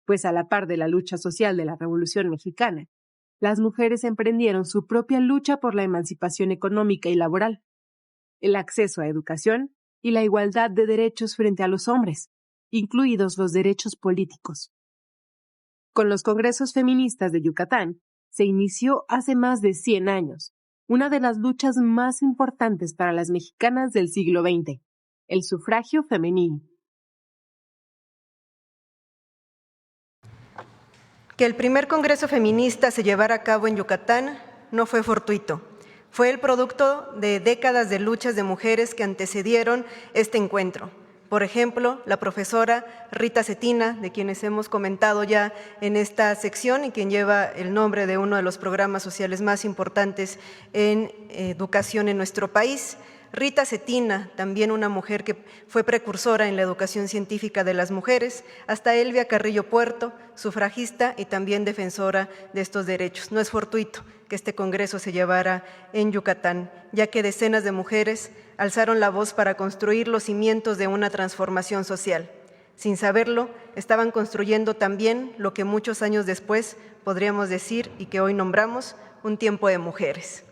pues a la par de la lucha social de la Revolución Mexicana, las mujeres emprendieron su propia lucha por la emancipación económica y laboral, el acceso a educación y la igualdad de derechos frente a los hombres, incluidos los derechos políticos. Con los congresos feministas de Yucatán, se inició hace más de 100 años, una de las luchas más importantes para las mexicanas del siglo XX, el sufragio femenino. Que el primer Congreso Feminista se llevara a cabo en Yucatán no fue fortuito. Fue el producto de décadas de luchas de mujeres que antecedieron este encuentro. Por ejemplo, la profesora Rita Cetina, de quienes hemos comentado ya en esta sección y quien lleva el nombre de uno de los programas sociales más importantes en educación en nuestro país. Rita Cetina, también una mujer que fue precursora en la educación científica de las mujeres, hasta Elvia Carrillo Puerto, sufragista y también defensora de estos derechos. No es fortuito que este congreso se llevara en Yucatán, ya que decenas de mujeres alzaron la voz para construir los cimientos de una transformación social. Sin saberlo, estaban construyendo también lo que muchos años después podríamos decir y que hoy nombramos un tiempo de mujeres.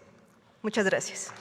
Muchas gracias.